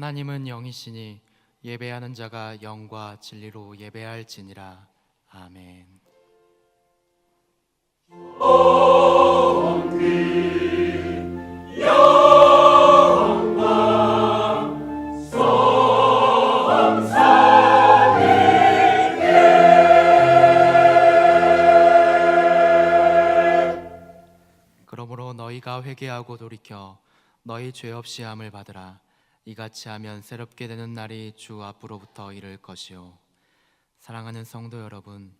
하나님은 영이시니 예배하는 자가 영과 진리로 예배할지니라. 아멘. 그러므로 너희가 회개하고 돌이켜 너희 죄 없이 함을 받으라. 이같이 하면 새롭게 되는 날이 주 앞으로부터 이를 것이요. 사랑하는 성도 여러분,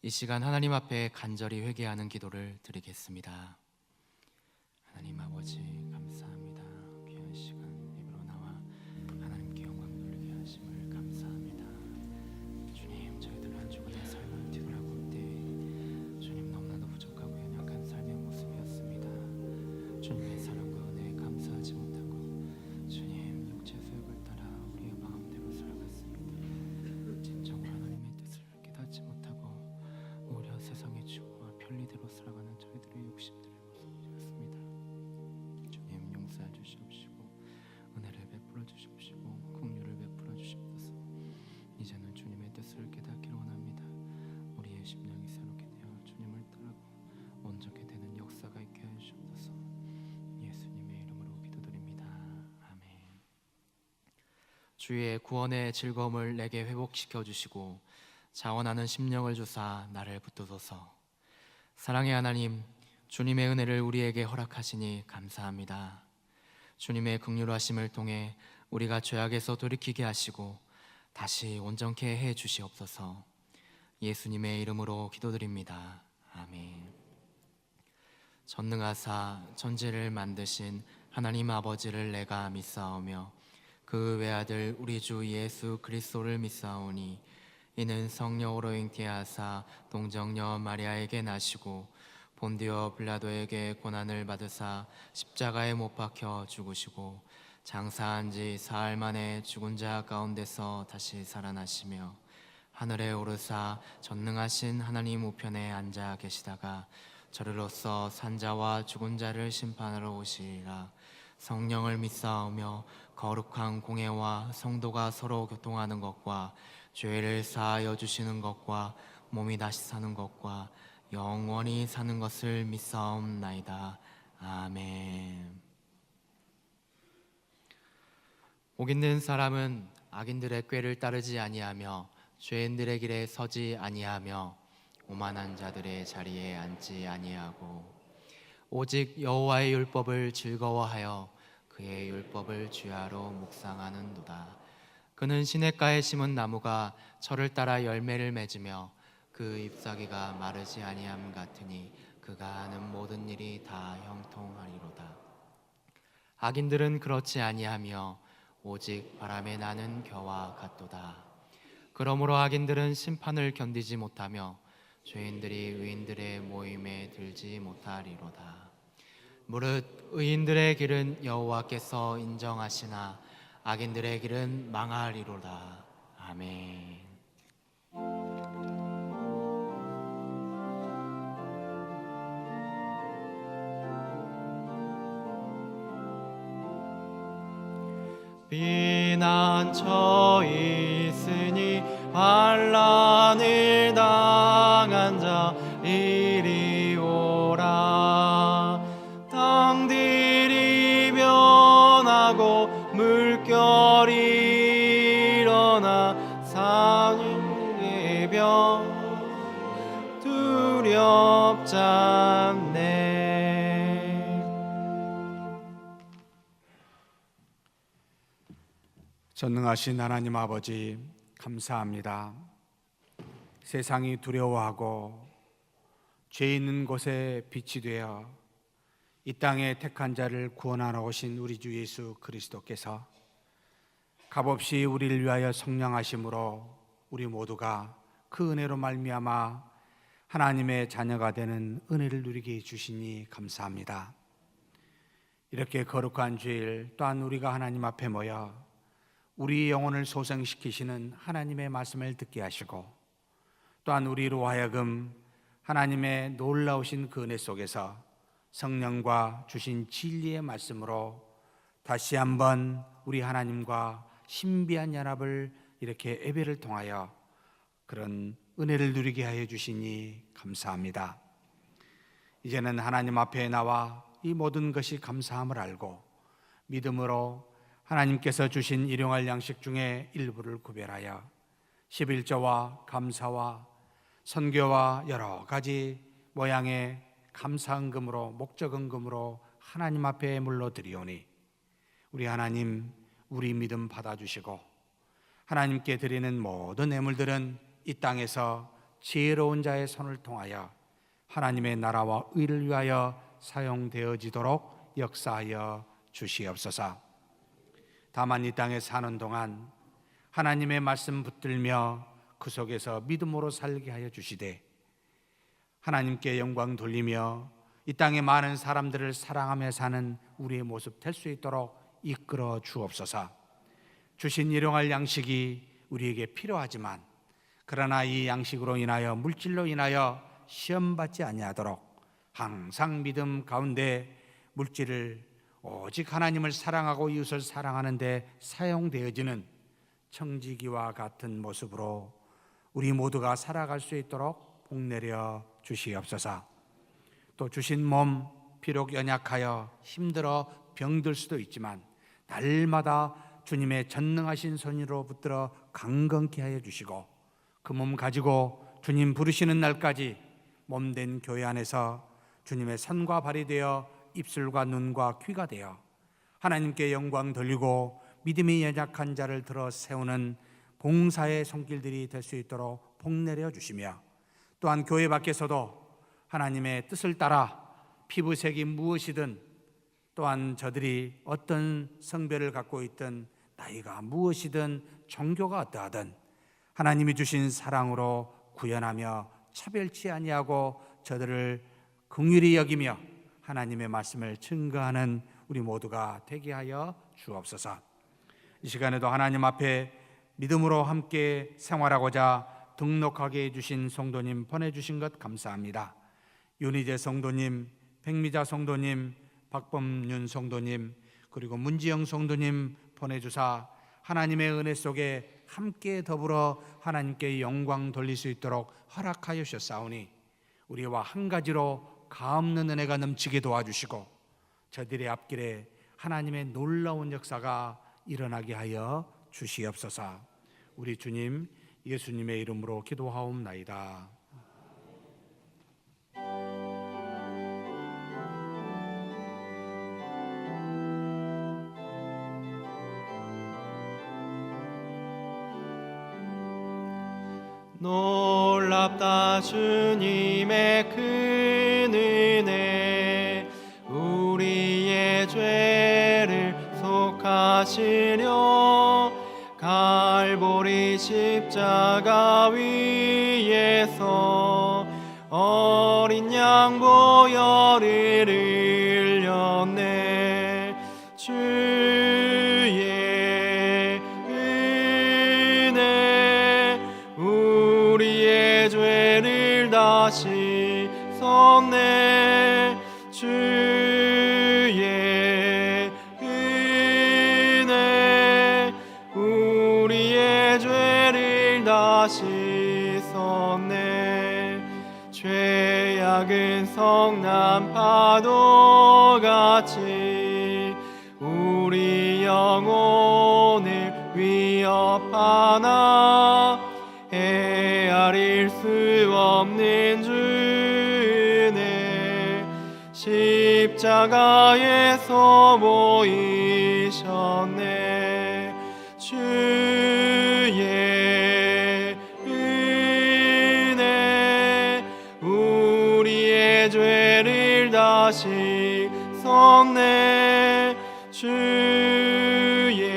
이 시간 하나님 앞에 간절히 회개하는 기도를 드리겠습니다. 하나님 아버지 감사합니다. 귀한 시간 예배로 나와 하나님께 영광 돌리게 하심을 감사합니다. 주님, 저희들 한 주간의 삶을 뒤돌아볼 때 주님 너무나도 부족하고 연약한 삶의 모습이었습니다. 주님의 사랑과 은혜에 감사하지 못하고 주님 육체 수욕을 따라 우리의 마음대로 살아갔습니다. 진정으로 하나님의 뜻을 깨닫지 못하고 오히려 세상의 추구와 편리대로 살아가는 저희들의 욕심들의 모습이었습니다. 주님 용서해 주시옵시고 은혜를 베풀어 주시옵시고 긍휼을 베풀어 주시옵소서. 이제는 주님의 뜻을 깨닫기를 원합니다. 우리의 심령이 새롭게 되어 주님을 따르고 온전케 되는 역사가 있게 하여 주옵소서. 예수님의 이름으로 기도드립니다. 아멘. 주의 구원의 즐거움을 내게 회복시켜 주시고 자원하는 심령을 주사 나를 붙드소서. 사랑의 하나님, 주님의 은혜를 우리에게 허락하시니 감사합니다. 주님의 긍휼하심을 통해 우리가 죄악에서 돌이키게 하시고 다시 온전케 해 주시옵소서. 예수님의 이름으로 기도드립니다. 아멘. 전능하사 천지를 만드신 하나님 아버지를 내가 믿사오며 그 외아들 우리 주 예수 그리스도를 믿사오니 이는 성령으로 잉태하사 동정녀 마리아에게 나시고 본디오 빌라도에게 고난을 받으사 십자가에 못 박혀 죽으시고 장사한 지 사흘 만에 죽은 자 가운데서 다시 살아나시며 하늘에 오르사 전능하신 하나님 우편에 앉아 계시다가 저리로서 산자와 죽은 자를 심판하러 오시리라. 성령을 믿사오며 거룩한 공회와 성도가 서로 교통하는 것과 죄를 사하여 주시는 것과 몸이 다시 사는 것과 영원히 사는 것을 믿사옵나이다. 아멘. 복 있는 사람은 악인들의 꾀를 따르지 아니하며 죄인들의 길에 서지 아니하며 오만한 자들의 자리에 앉지 아니하고 오직 여호와의 율법을 즐거워하여 그의 율법을 주야로 묵상하는도다. 그는 시냇가에 심은 나무가 철을 따라 열매를 맺으며 그 잎사귀가 마르지 아니함 같으니 그가 하는 모든 일이 다 형통하리로다. 악인들은 그렇지 아니하며 오직 바람에 나는 겨와 같도다. 그러므로 악인들은 심판을 견디지 못하며 죄인들이 의인들의 모임에 들지 못하리로다. 무릇 의인들의 길은 여호와께서 인정하시나 악인들의 길은 망하리로다. 아멘. 비난처 있으니 환난을 당한 자 이리 오라. 땅들이 변하고 물결이 일어나 산이 변 두렵잖네. 전능하신 하나님 아버지 감사합니다. 세상이 두려워하고 죄 있는 곳에 빛이 되어 이 땅에 택한 자를 구원하러 오신 우리 주 예수 그리스도께서 값없이 우리를 위하여 성량하심으로 우리 모두가 그 은혜로 말미암아 하나님의 자녀가 되는 은혜를 누리게 해주시니 감사합니다. 이렇게 거룩한 주일 또한 우리가 하나님 앞에 모여 우리 영혼을 소생시키시는 하나님의 말씀을 듣게 하시고 또한 우리로 하여금 하나님의 놀라우신 그 은혜 속에서 성령과 주신 진리의 말씀으로 다시 한번 우리 하나님과 신비한 연합을 이렇게 예배를 통하여 그런 은혜를 누리게 하여 주시니 감사합니다. 이제는 하나님 앞에 나와 이 모든 것이 감사함을 알고 믿음으로 하나님께서 주신 일용할 양식 중에 일부를 구별하여 11조와 감사와 선교와 여러 가지 모양의 감사헌금으로 목적헌금으로 하나님 앞에 물러드리오니 우리 하나님 우리 믿음 받아주시고 하나님께 드리는 모든 예물들은 이 땅에서 지혜로운 자의 손을 통하여 하나님의 나라와 의를 위하여 사용되어지도록 역사하여 주시옵소서. 다만 이 땅에 사는 동안 하나님의 말씀 붙들며 그 속에서 믿음으로 살게 하여 주시되 하나님께 영광 돌리며 이 땅의 많은 사람들을 사랑하며 사는 우리의 모습 될 수 있도록 이끌어 주옵소서. 주신 일용할 양식이 우리에게 필요하지만 그러나 이 양식으로 인하여 물질로 인하여 시험받지 아니하도록 항상 믿음 가운데 물질을 오직 하나님을 사랑하고 이웃을 사랑하는 데 사용되어지는 청지기와 같은 모습으로 우리 모두가 살아갈 수 있도록 복내려 주시옵소서. 또 주신 몸 비록 연약하여 힘들어 병들 수도 있지만 날마다 주님의 전능하신 손으로 붙들어 강건케 하여 주시고 그 몸 가지고 주님 부르시는 날까지 몸된 교회 안에서 주님의 손과 발이 되어 입술과 눈과 귀가 되어 하나님께 영광 돌리고 믿음이 연약한 자를 들어 세우는 봉사의 손길들이 될 수 있도록 복내려 주시며 또한 교회 밖에서도 하나님의 뜻을 따라 피부색이 무엇이든 또한 저들이 어떤 성별을 갖고 있든 나이가 무엇이든 종교가 어떠하든 하나님이 주신 사랑으로 구현하며 차별치 아니하고 저들을 긍휼히 여기며 하나님의 말씀을 증거하는 우리 모두가 되게 하여 주옵소서. 이 시간에도 하나님 앞에 믿음으로 함께 생활하고자 등록하게 해주신 성도님 보내주신 것 감사합니다. 윤희재 성도님, 백미자 성도님, 박범윤 성도님 그리고 문지영 성도님 보내주사 하나님의 은혜 속에 함께 더불어 하나님께 영광 돌릴 수 있도록 허락하여 주셨사오니 우리와 한 가지로 가없는 은혜가 넘치게 도와주시고 저들의 앞길에 하나님의 놀라운 역사가 일어나게 하여 주시옵소서. 우리 주님 예수님의 이름으로 기도하옵나이다. 놀랍다 주님의 큰 은혜 우리의 죄를 속하시려 갈보리 십자가 위에서 어린 양 보혈을 흘렸네. 주의 은혜 우리의 죄를 다시 섰네. 주의 은혜 우리의 죄를 다시 섰네. 죄악은 성난 파도같이 우리 영혼을 위협하나 헤아릴 수 없는 주은혜 십자가에서 보이셨네. 주의 은혜 우리의 죄를 다시 섰네. 주의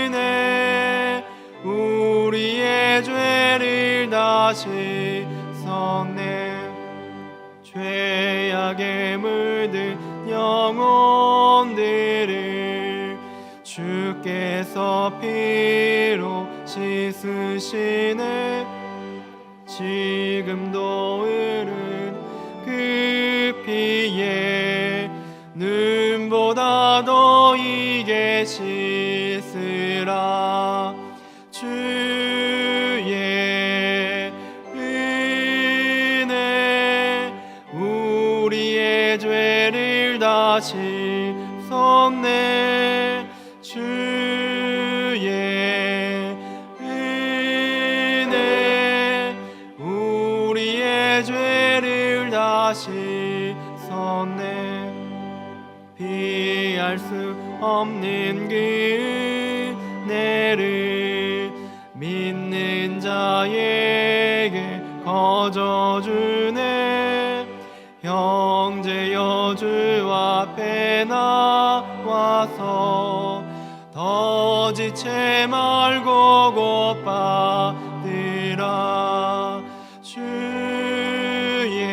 은혜 우리의 죄를 다시 섰네. 죄악에 물든 영혼들을 주께서 피로 씻으시네. 지금도 흐른 그 피에 눈보다 더 이게 씻으라. 주의 은혜 우리의 죄를 다 씻었네. 주의 은혜 우리의 죄를 다 씻었네. 피할 수 없는 그 은혜를 믿는 자에게 거저 주네. 형제여 주 앞에 나와서 더 지체 말고 곧 받으라. 주의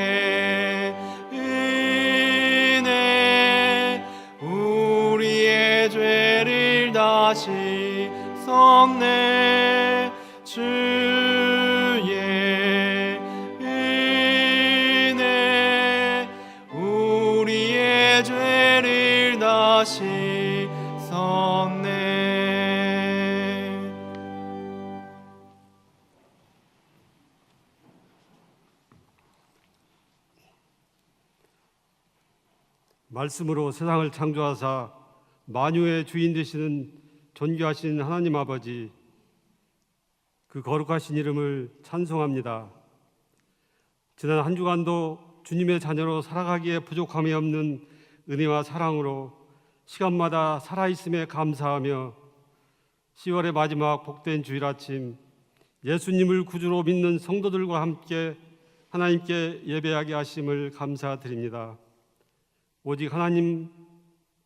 은혜 우리의 죄를 다 씻었네. 주의 은혜 우리의 죄를 다 씻었네. 말씀으로 세상을 창조하사 만유의 주인 되시는 존귀하신 하나님 아버지, 그 거룩하신 이름을 찬송합니다. 지난 한 주간도 주님의 자녀로 살아가기에 부족함이 없는 은혜와 사랑으로 시간마다 살아있음에 감사하며 10월의 마지막 복된 주일 아침 예수님을 구주로 믿는 성도들과 함께 하나님께 예배하게 하심을 감사드립니다. 오직 하나님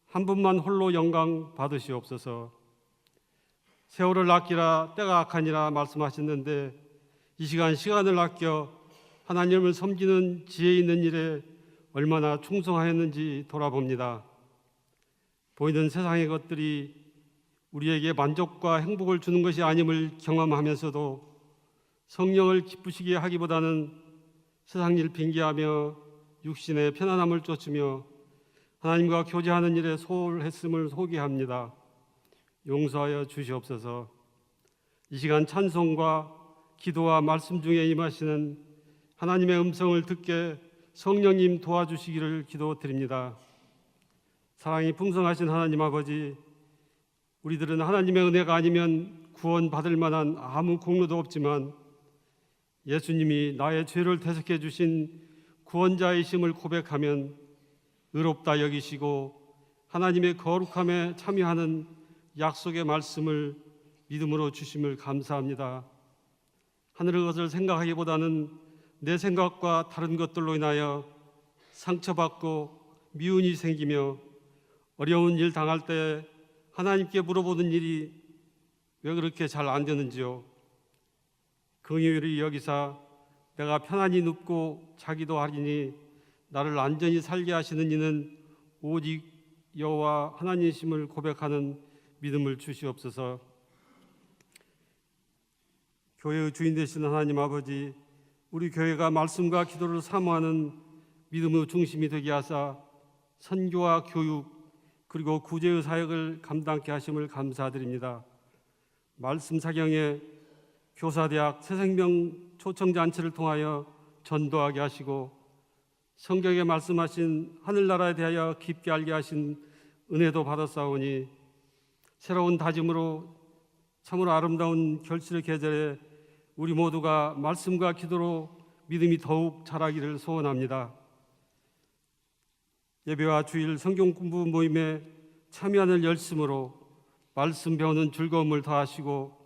한 분만 홀로 영광 받으시옵소서. 세월을 아끼라 때가 악하니라 말씀하셨는데 이 시간을 아껴 하나님을 섬기는 지혜 있는 일에 얼마나 충성하였는지 돌아봅니다. 보이는 세상의 것들이 우리에게 만족과 행복을 주는 것이 아님을 경험하면서도 성령을 기쁘시게 하기보다는 세상 일 빙계하며 육신의 편안함을 쫓으며 하나님과 교제하는 일에 소홀했음을 소개합니다. 용서하여 주시옵소서. 이 시간 찬송과 기도와 말씀 중에 임하시는 하나님의 음성을 듣게 성령님 도와주시기를 기도드립니다. 사랑이 풍성하신 하나님 아버지, 우리들은 하나님의 은혜가 아니면 구원받을 만한 아무 공로도 없지만 예수님이 나의 죄를 대속해 주신 구원자이심을 고백하면 의롭다 여기시고 하나님의 거룩함에 참여하는 약속의 말씀을 믿음으로 주심을 감사합니다. 하늘의 것을 생각하기보다는 내 생각과 다른 것들로 인하여 상처받고 미운이 생기며 어려운 일 당할 때 하나님께 물어보는 일이 왜 그렇게 잘 안 되는지요. 긍휼히 여기사 내가 편안히 눕고 자기도 하리니 나를 안전히 살게 하시는 이는 오직 여호와 하나님이심을 고백하는 믿음을 주시옵소서. 교회의 주인 되시는 하나님 아버지, 우리 교회가 말씀과 기도를 사모하는 믿음의 중심이 되게 하사 선교와 교육 그리고 구제의 사역을 감당케 하심을 감사드립니다. 말씀 사경에 교사대학 새생명 초청잔치를 통하여 전도하게 하시고 성경에 말씀하신 하늘나라에 대하여 깊게 알게 하신 은혜도 받았사오니 새로운 다짐으로 참으로 아름다운 결실의 계절에 우리 모두가 말씀과 기도로 믿음이 더욱 자라기를 소원합니다. 예배와 주일 성경 공부 모임에 참여하는 열심으로 말씀 배우는 즐거움을 더하시고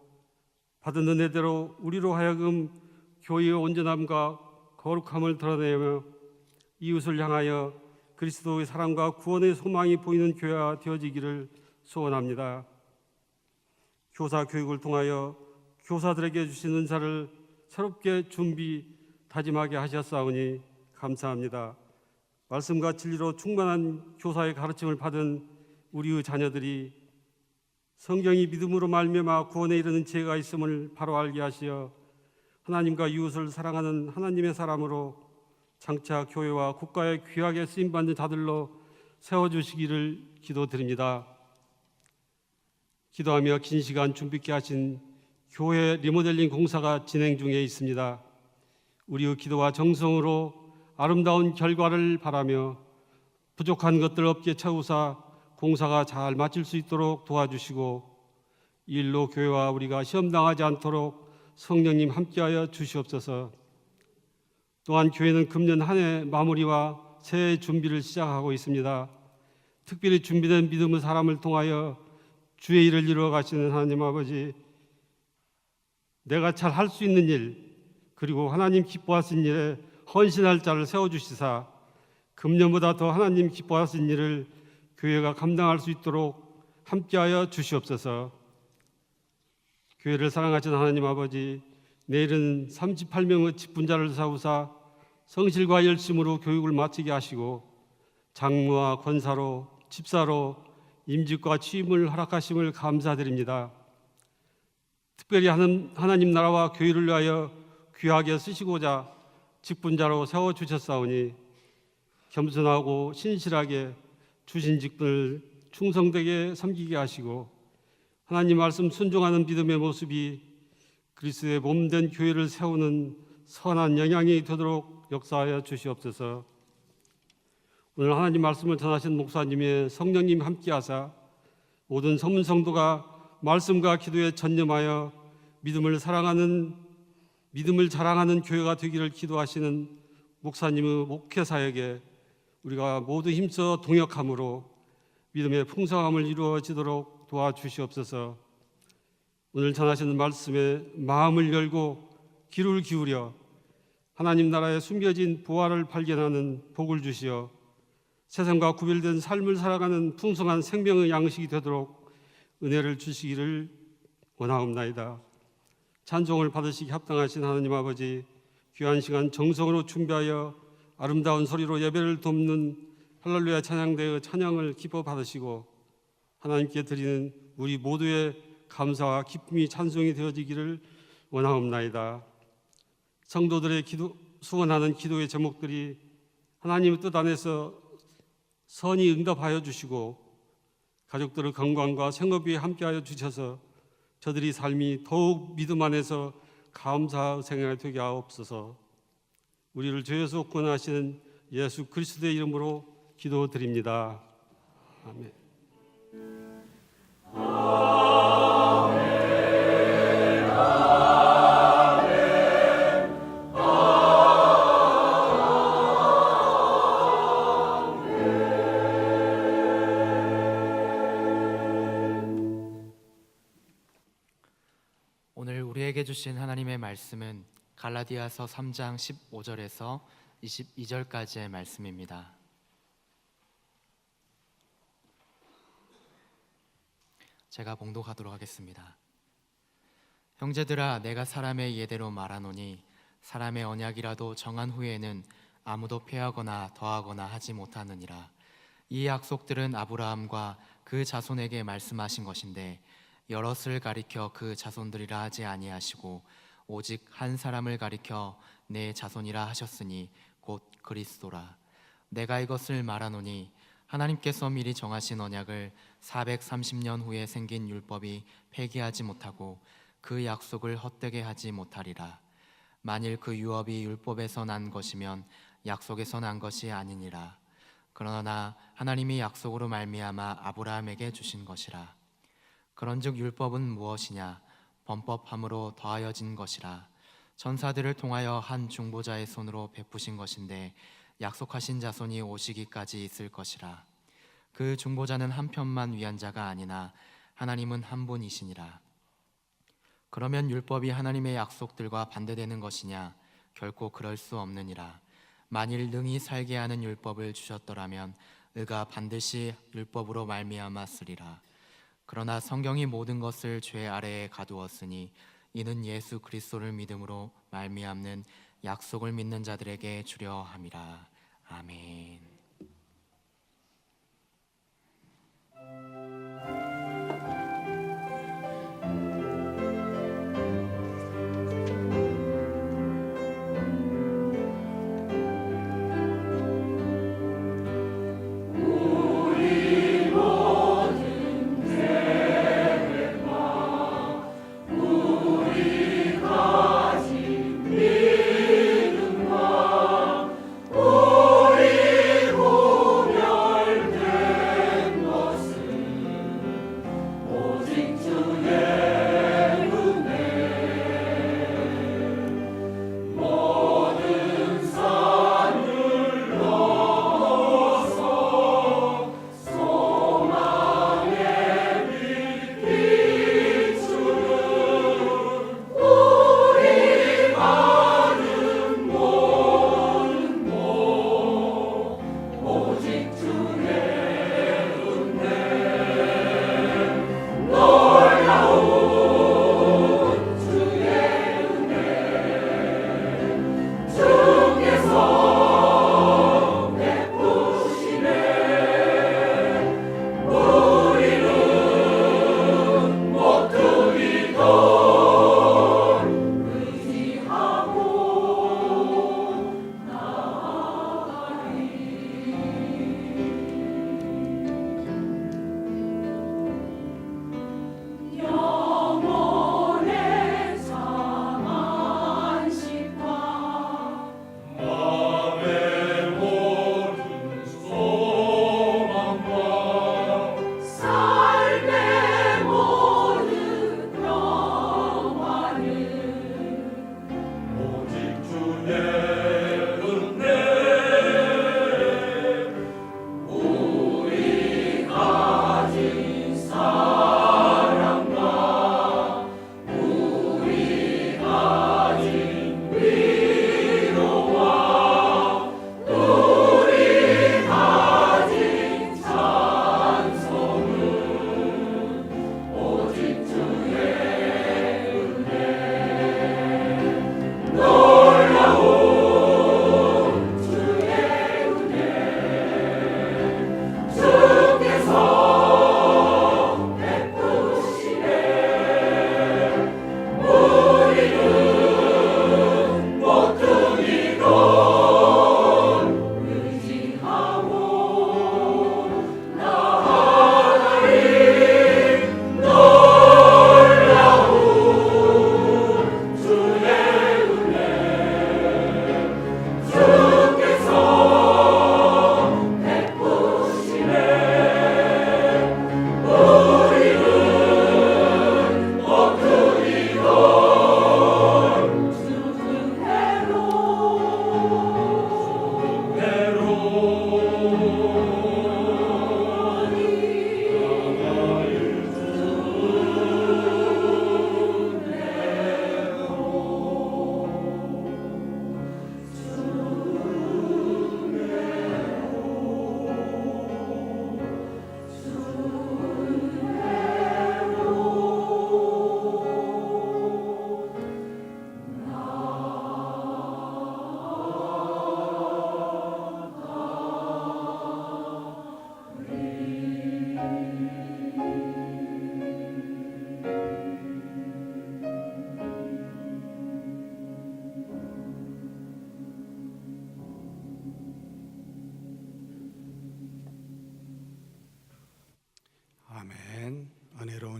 받은 은혜대로 우리로 하여금 교회의 온전함과 거룩함을 드러내며 이웃을 향하여 그리스도의 사랑과 구원의 소망이 보이는 교회가 되어지기를 소원합니다. 교사 교육을 통하여 교사들에게 주신 은사를 새롭게 다짐하게 하셨사오니 감사합니다. 말씀과 진리로 충만한 교사의 가르침을 받은 우리의 자녀들이 성경이 믿음으로 말미암아 구원에 이르는 지혜가 있음을 바로 알게 하시어 하나님과 이웃을 사랑하는 하나님의 사람으로 장차 교회와 국가에 귀하게 쓰임받는 자들로 세워주시기를 기도드립니다. 기도하며 긴 시간 준비케 하신 교회 리모델링 공사가 진행 중에 있습니다. 우리의 기도와 정성으로 아름다운 결과를 바라며 부족한 것들 없게 채우사 공사가 잘 마칠 수 있도록 도와주시고 이 일로 교회와 우리가 시험당하지 않도록 성령님 함께하여 주시옵소서. 또한 교회는 금년 한 해 마무리와 새해 준비를 시작하고 있습니다. 특별히 준비된 믿음의 사람을 통하여 주의 일을 이루어 가시는 하나님 아버지, 내가 잘 할 수 있는 일, 그리고 하나님 기뻐하신 일에 헌신할 자를 세워주시사 금년보다 더 하나님 기뻐하신 일을 교회가 감당할 수 있도록 함께하여 주시옵소서. 교회를 사랑하시는 하나님 아버지, 내일은 38명의 직분자를 세우사 성실과 열심으로 교육을 마치게 하시고 장로와 권사로, 집사로 임직과 취임을 허락하심을 감사드립니다. 특별히 하나님 나라와 교회를 위하여 귀하게 쓰시고자 직분자로 세워주셨사오니 겸손하고 신실하게 주신 직분을 충성되게 섬기게 하시고 하나님 말씀 순종하는 믿음의 모습이 그리스도의 몸된 교회를 세우는 선한 영향이 되도록 역사하여 주시옵소서. 오늘 하나님 말씀을 전하신 목사님의 성령님 함께하사 모든 서문 성도가 말씀과 기도에 전념하여 믿음을 자랑하는 교회가 되기를 기도하시는 목사님의 목회 사역에 우리가 모두 힘써 동역함으로 믿음의 풍성함을 이루어지도록 도와주시옵소서. 오늘 전하시는 말씀에 마음을 열고 귀를 기울여 하나님 나라에 숨겨진 보화를 발견하는 복을 주시어 세상과 구별된 삶을 살아가는 풍성한 생명의 양식이 되도록 은혜를 주시기를 원하옵나이다. 찬송을 받으시기 합당하신 하나님 아버지, 귀한 시간 정성으로 준비하여 아름다운 소리로 예배를 돕는 할렐루야 찬양대의 찬양을 기뻐 받으시고 하나님께 드리는 우리 모두의 감사와 기쁨이 찬송이 되어지기를 원하옵나이다. 성도들의 수원하는 기도의 제목들이 하나님의 뜻 안에서 선히 응답하여 주시고 가족들의 건강과 생업에 함께하여 주셔서 저들이 삶이 더욱 믿음 안에서 감사의 생활이 되게 하옵소서. 우리를 죄에서 구원하시는 예수 그리스도의 이름으로 기도드립니다. 아멘. 오늘 우리에게 주신 하나님의 말씀은 갈라디아서 3장 15절에서 22절까지의 말씀입니다. 제가 봉독하도록 하겠습니다. 형제들아, 내가 사람의 예대로 말하노니 사람의 언약이라도 정한 후에는 아무도 폐하거나 더하거나 하지 못하느니라. 이 약속들은 아브라함과 그 자손에게 말씀하신 것인데 여럿을 가리켜 그 자손들이라 하지 아니하시고 오직 한 사람을 가리켜 내 자손이라 하셨으니 곧 그리스도라. 내가 이것을 말하노니 하나님께서 미리 정하신 언약을 430년 후에 생긴 율법이 폐기하지 못하고 그 약속을 헛되게 하지 못하리라. 만일 그 유업이 율법에서 난 것이면 약속에서 난 것이 아니니라. 그러나 하나님이 약속으로 말미암아 아브라함에게 주신 것이라. 그런즉 율법은 무엇이냐? 범법함으로 더하여진 것이라. 천사들을 통하여 한 중보자의 손으로 베푸신 것인데 약속하신 자손이 오시기까지 있을 것이라. 그 중보자는 한 편만 위한 자가 아니나 하나님은 한 분이시니라. 그러면 율법이 하나님의 약속들과 반대되는 것이냐? 결코 그럴 수 없느니라. 만일 능히 살게 하는 율법을 주셨더라면 의가 반드시 율법으로 말미암았으리라. 그러나 성경이 모든 것을 죄 아래에 가두었으니 이는 예수 그리스도를 믿음으로 말미암는 약속을 믿는 자들에게 주려 함이라. 아멘. 오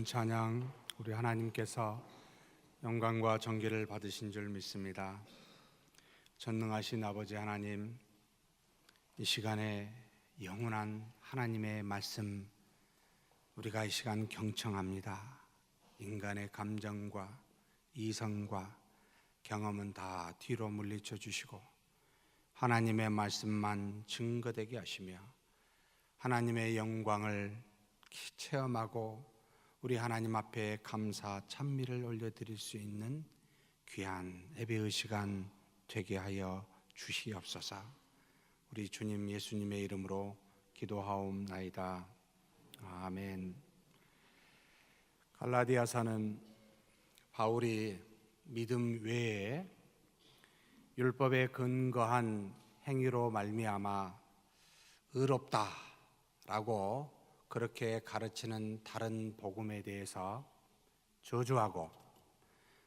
아름다운 찬양 우리 하나님께서 영광과 존귀를 받으신 줄 믿습니다. 전능하신 아버지 하나님, 이 시간에 영원한 하나님의 말씀 우리가 이 시간 경청합니다. 인간의 감정과 이성과 경험은 다 뒤로 물리쳐 주시고 하나님의 말씀만 증거되게 하시며 하나님의 영광을 체험하고 우리 하나님 앞에 감사 찬미를 올려드릴 수 있는 귀한 예배의 시간 되게 하여 주시옵소서. 우리 주님 예수님의 이름으로 기도하옵나이다. 아멘. 갈라디아서는 바울이 믿음 외에 율법에 근거한 행위로 말미암아 의롭다라고 그렇게 가르치는 다른 복음에 대해서 저주하고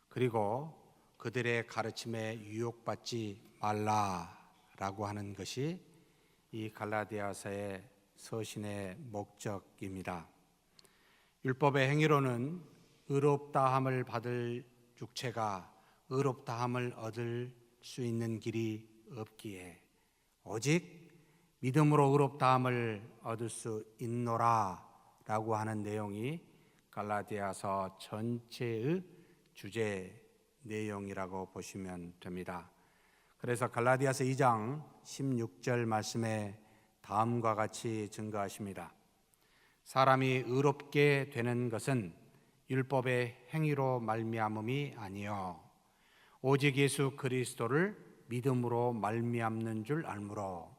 그리고 그들의 가르침에 유혹받지 말라라고 하는 것이 이 갈라디아서의 서신의 목적입니다. 율법의 행위로는 의롭다함을 받을 육체가 의롭다함을 얻을 수 있는 길이 없기에 오직 믿음으로 의롭다함을 얻을 수 있노라 라고 하는 내용이 갈라디아서 전체의 주제 내용이라고 보시면 됩니다. 그래서 갈라디아서 2장 16절 말씀에 다음과 같이 증거하십니다. 사람이 의롭게 되는 것은 율법의 행위로 말미암음이 아니요 오직 예수 그리스도를 믿음으로 말미암는 줄 알므로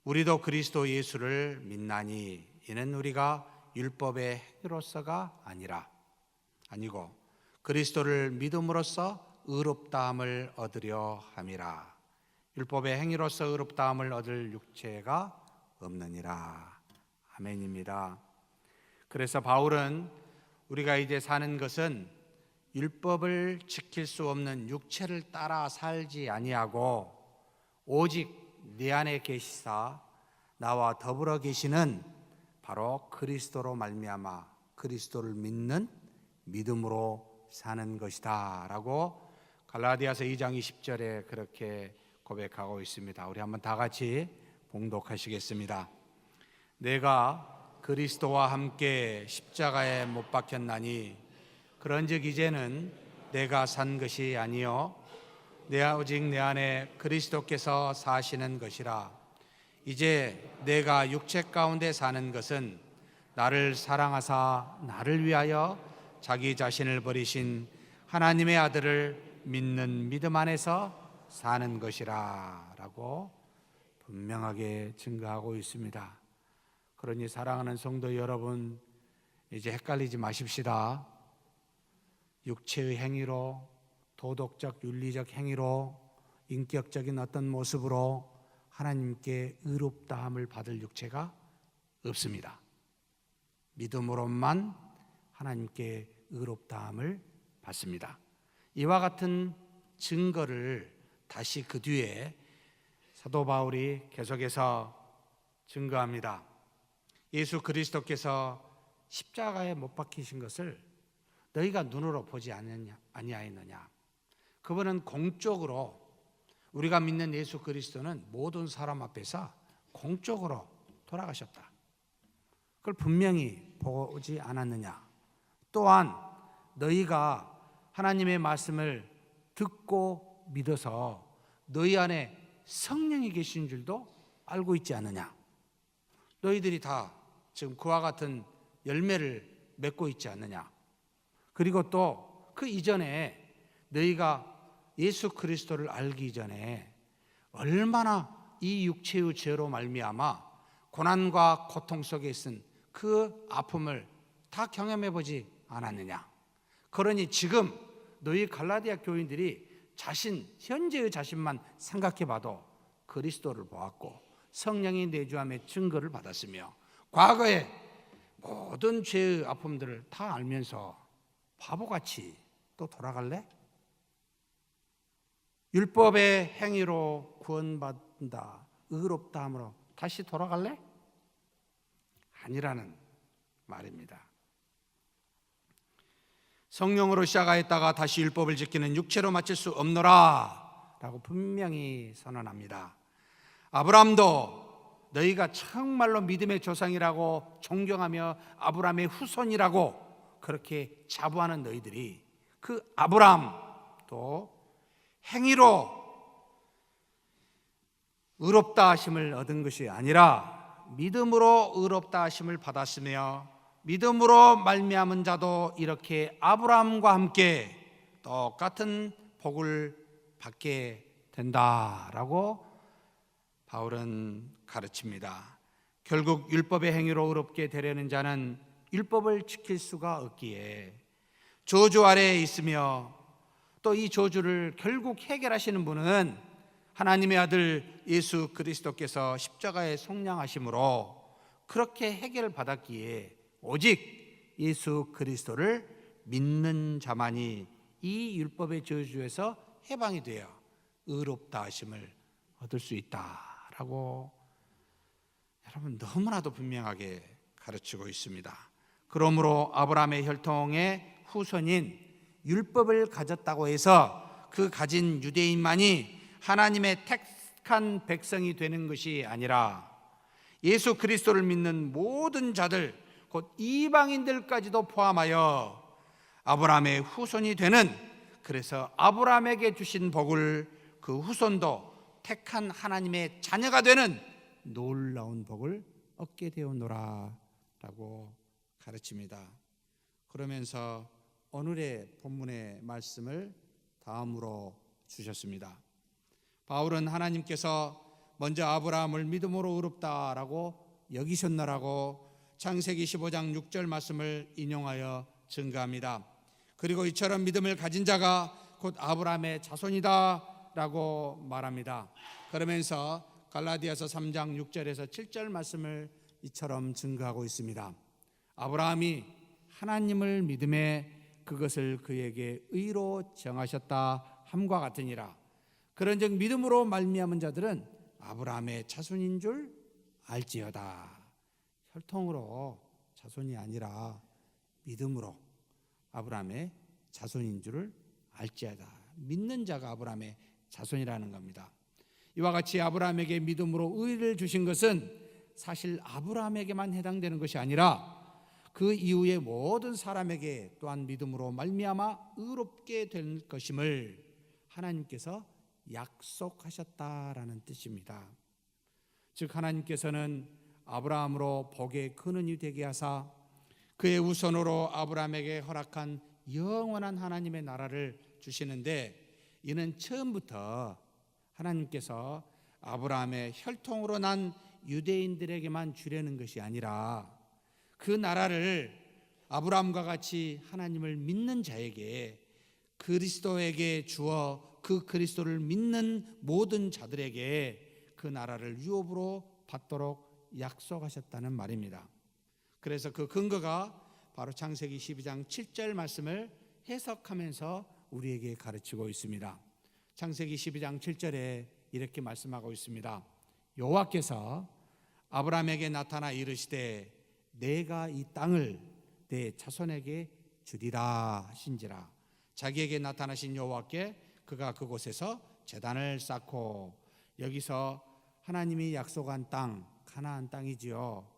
우리도 그리스도 예수를 믿나니 이는 우리가 율법의 행위로서가 아니고 그리스도를 믿음으로써 의롭다함을 얻으려 함이라. 율법의 행위로서 의롭다함을 얻을 육체가 없느니라. 아멘입니다. 그래서 바울은 우리가 이제 사는 것은 율법을 지킬 수 없는 육체를 따라 살지 아니하고 오직 내 안에 계시사 나와 더불어 계시는 바로 그리스도로 말미암아 그리스도를 믿는 믿음으로 사는 것이다 라고 갈라디아서 2장 20절에 그렇게 고백하고 있습니다. 우리 한번 다 같이 봉독하시겠습니다. 내가 그리스도와 함께 십자가에 못 박혔나니 그런즉 이제는 내가 산 것이 아니요 오직 내 안에 그리스도께서 사시는 것이라. 이제 내가 육체 가운데 사는 것은 나를 사랑하사 나를 위하여 자기 자신을 버리신 하나님의 아들을 믿는 믿음 안에서 사는 것이라 라고 분명하게 증거하고 있습니다. 그러니 사랑하는 성도 여러분, 이제 헷갈리지 마십시다. 육체의 행위로, 도덕적 윤리적 행위로, 인격적인 어떤 모습으로 하나님께 의롭다함을 받을 육체가 없습니다. 믿음으로만 하나님께 의롭다함을 받습니다. 이와 같은 증거를 다시 그 뒤에 사도 바울이 계속해서 증거합니다. 예수 그리스도께서 십자가에 못 박히신 것을 너희가 눈으로 보지 아니하였느냐. 그분은 공적으로, 우리가 믿는 예수 그리스도는 모든 사람 앞에서 공적으로 돌아가셨다. 그걸 분명히 보지 않았느냐. 또한 너희가 하나님의 말씀을 듣고 믿어서 너희 안에 성령이 계신 줄도 알고 있지 않느냐. 너희들이 다 지금 그와 같은 열매를 맺고 있지 않느냐. 그리고 또 그 이전에 너희가 예수 그리스도를 알기 전에 얼마나 이 육체의 죄로 말미암아 고난과 고통 속에 있은 그 아픔을 다 경험해 보지 않았느냐. 그러니 지금 너희 갈라디아 교인들이 현재의 자신만 생각해 봐도 그리스도를 보았고 성령이 내주함의 증거를 받았으며 과거의 모든 죄의 아픔들을 다 알면서 바보같이 또 돌아갈래? 율법의 행위로 구원받는다, 의롭다함으로 다시 돌아갈래? 아니라는 말입니다. 성령으로 시작하였다가 다시 율법을 지키는 육체로 마칠 수 없노라 라고 분명히 선언합니다. 아브라함도 너희가 정말로 믿음의 조상이라고 존경하며 아브라함의 후손이라고 그렇게 자부하는 너희들이 그 아브라함도 행위로 의롭다 하심을 얻은 것이 아니라 믿음으로 의롭다 하심을 받았으며 믿음으로 말미암은 자도 이렇게 아브라함과 함께 똑같은 복을 받게 된다라고 바울은 가르칩니다. 결국 율법의 행위로 의롭게 되려는 자는 율법을 지킬 수가 없기에 저주 아래에 있으며 또 이 저주를 결국 해결하시는 분은 하나님의 아들 예수 그리스도께서 십자가에 속량하심으로 그렇게 해결받았기에 오직 예수 그리스도를 믿는 자만이 이 율법의 저주에서 해방이 되어 의롭다 하심을 얻을 수 있다라고 여러분 너무나도 분명하게 가르치고 있습니다. 그러므로 아브라함의 혈통의 후손인 율법을 가졌다고 해서 그 가진 유대인만이 하나님의 택한 백성이 되는 것이 아니라 예수 그리스도를 믿는 모든 자들 곧 이방인들까지도 포함하여 아브라함의 후손이 되는, 그래서 아브라함에게 주신 복을 그 후손도 택한 하나님의 자녀가 되는 놀라운 복을 얻게 되었노라 라고 가르칩니다. 그러면서 오늘의 본문의 말씀을 다음으로 주셨습니다. 바울은 하나님께서 먼저 아브라함을 믿음으로 의롭다라고 여기셨나라고 창세기 15장 6절 말씀을 인용하여 증거합니다. 그리고 이처럼 믿음을 가진 자가 곧 아브라함의 자손이다 라고 말합니다. 그러면서 갈라디아서 3장 6절에서 7절 말씀을 이처럼 증거하고 있습니다. 아브라함이 하나님을 믿음에 그것을 그에게 의로 정하셨다 함과 같으니라. 그런즉 믿음으로 말미암은 자들은 아브라함의 자손인 줄 알지어다. 혈통으로 자손이 아니라 믿음으로 아브라함의 자손인 줄을 알지어다. 믿는 자가 아브라함의 자손이라는 겁니다. 이와 같이 아브라함에게 믿음으로 의를 주신 것은 사실 아브라함에게만 해당되는 것이 아니라 그 이후의 모든 사람에게 또한 믿음으로 말미암아 의롭게 될 것임을 하나님께서 약속하셨다라는 뜻입니다. 즉 하나님께서는 아브라함으로 복의 근원이 되게 하사 그의 후손으로 아브라함에게 허락한 영원한 하나님의 나라를 주시는데, 이는 처음부터 하나님께서 아브라함의 혈통으로 난 유대인들에게만 주려는 것이 아니라 그 나라를 아브라함과 같이 하나님을 믿는 자에게, 그리스도에게 주어 그 그리스도를 믿는 모든 자들에게 그 나라를 유업으로 받도록 약속하셨다는 말입니다. 그래서 그 근거가 바로 창세기 12장 7절 말씀을 해석하면서 우리에게 가르치고 있습니다. 창세기 12장 7절에 이렇게 말씀하고 있습니다. 여호와께서 아브라함에게 나타나 이르시되 내가 이 땅을 내 자손에게 주리라 하신지라. 자기에게 나타나신 여호와께 그가 그곳에서 제단을 쌓고, 여기서 하나님이 약속한 땅 가나안 땅이지요.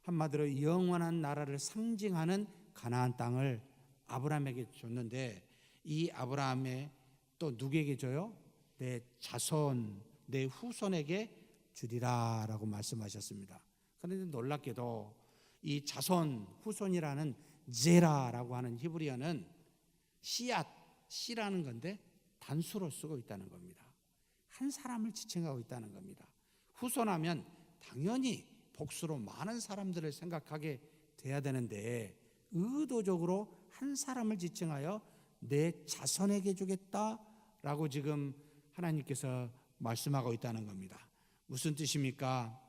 한마디로 영원한 나라를 상징하는 가나안 땅을 아브라함에게 줬는데, 이 아브라함의 또 누구에게 줘요? 내 자손, 내 후손에게 주리라라고 말씀하셨습니다. 그런데 놀랍게도 이 자손, 후손이라는 제라라고 하는 히브리어는 씨앗, 씨라는 건데 단수로 쓰고 있다는 겁니다. 한 사람을 지칭하고 있다는 겁니다. 후손하면 당연히 복수로 많은 사람들을 생각하게 돼야 되는데 의도적으로 한 사람을 지칭하여 내 자손에게 주겠다라고 지금 하나님께서 말씀하고 있다는 겁니다. 무슨 뜻입니까?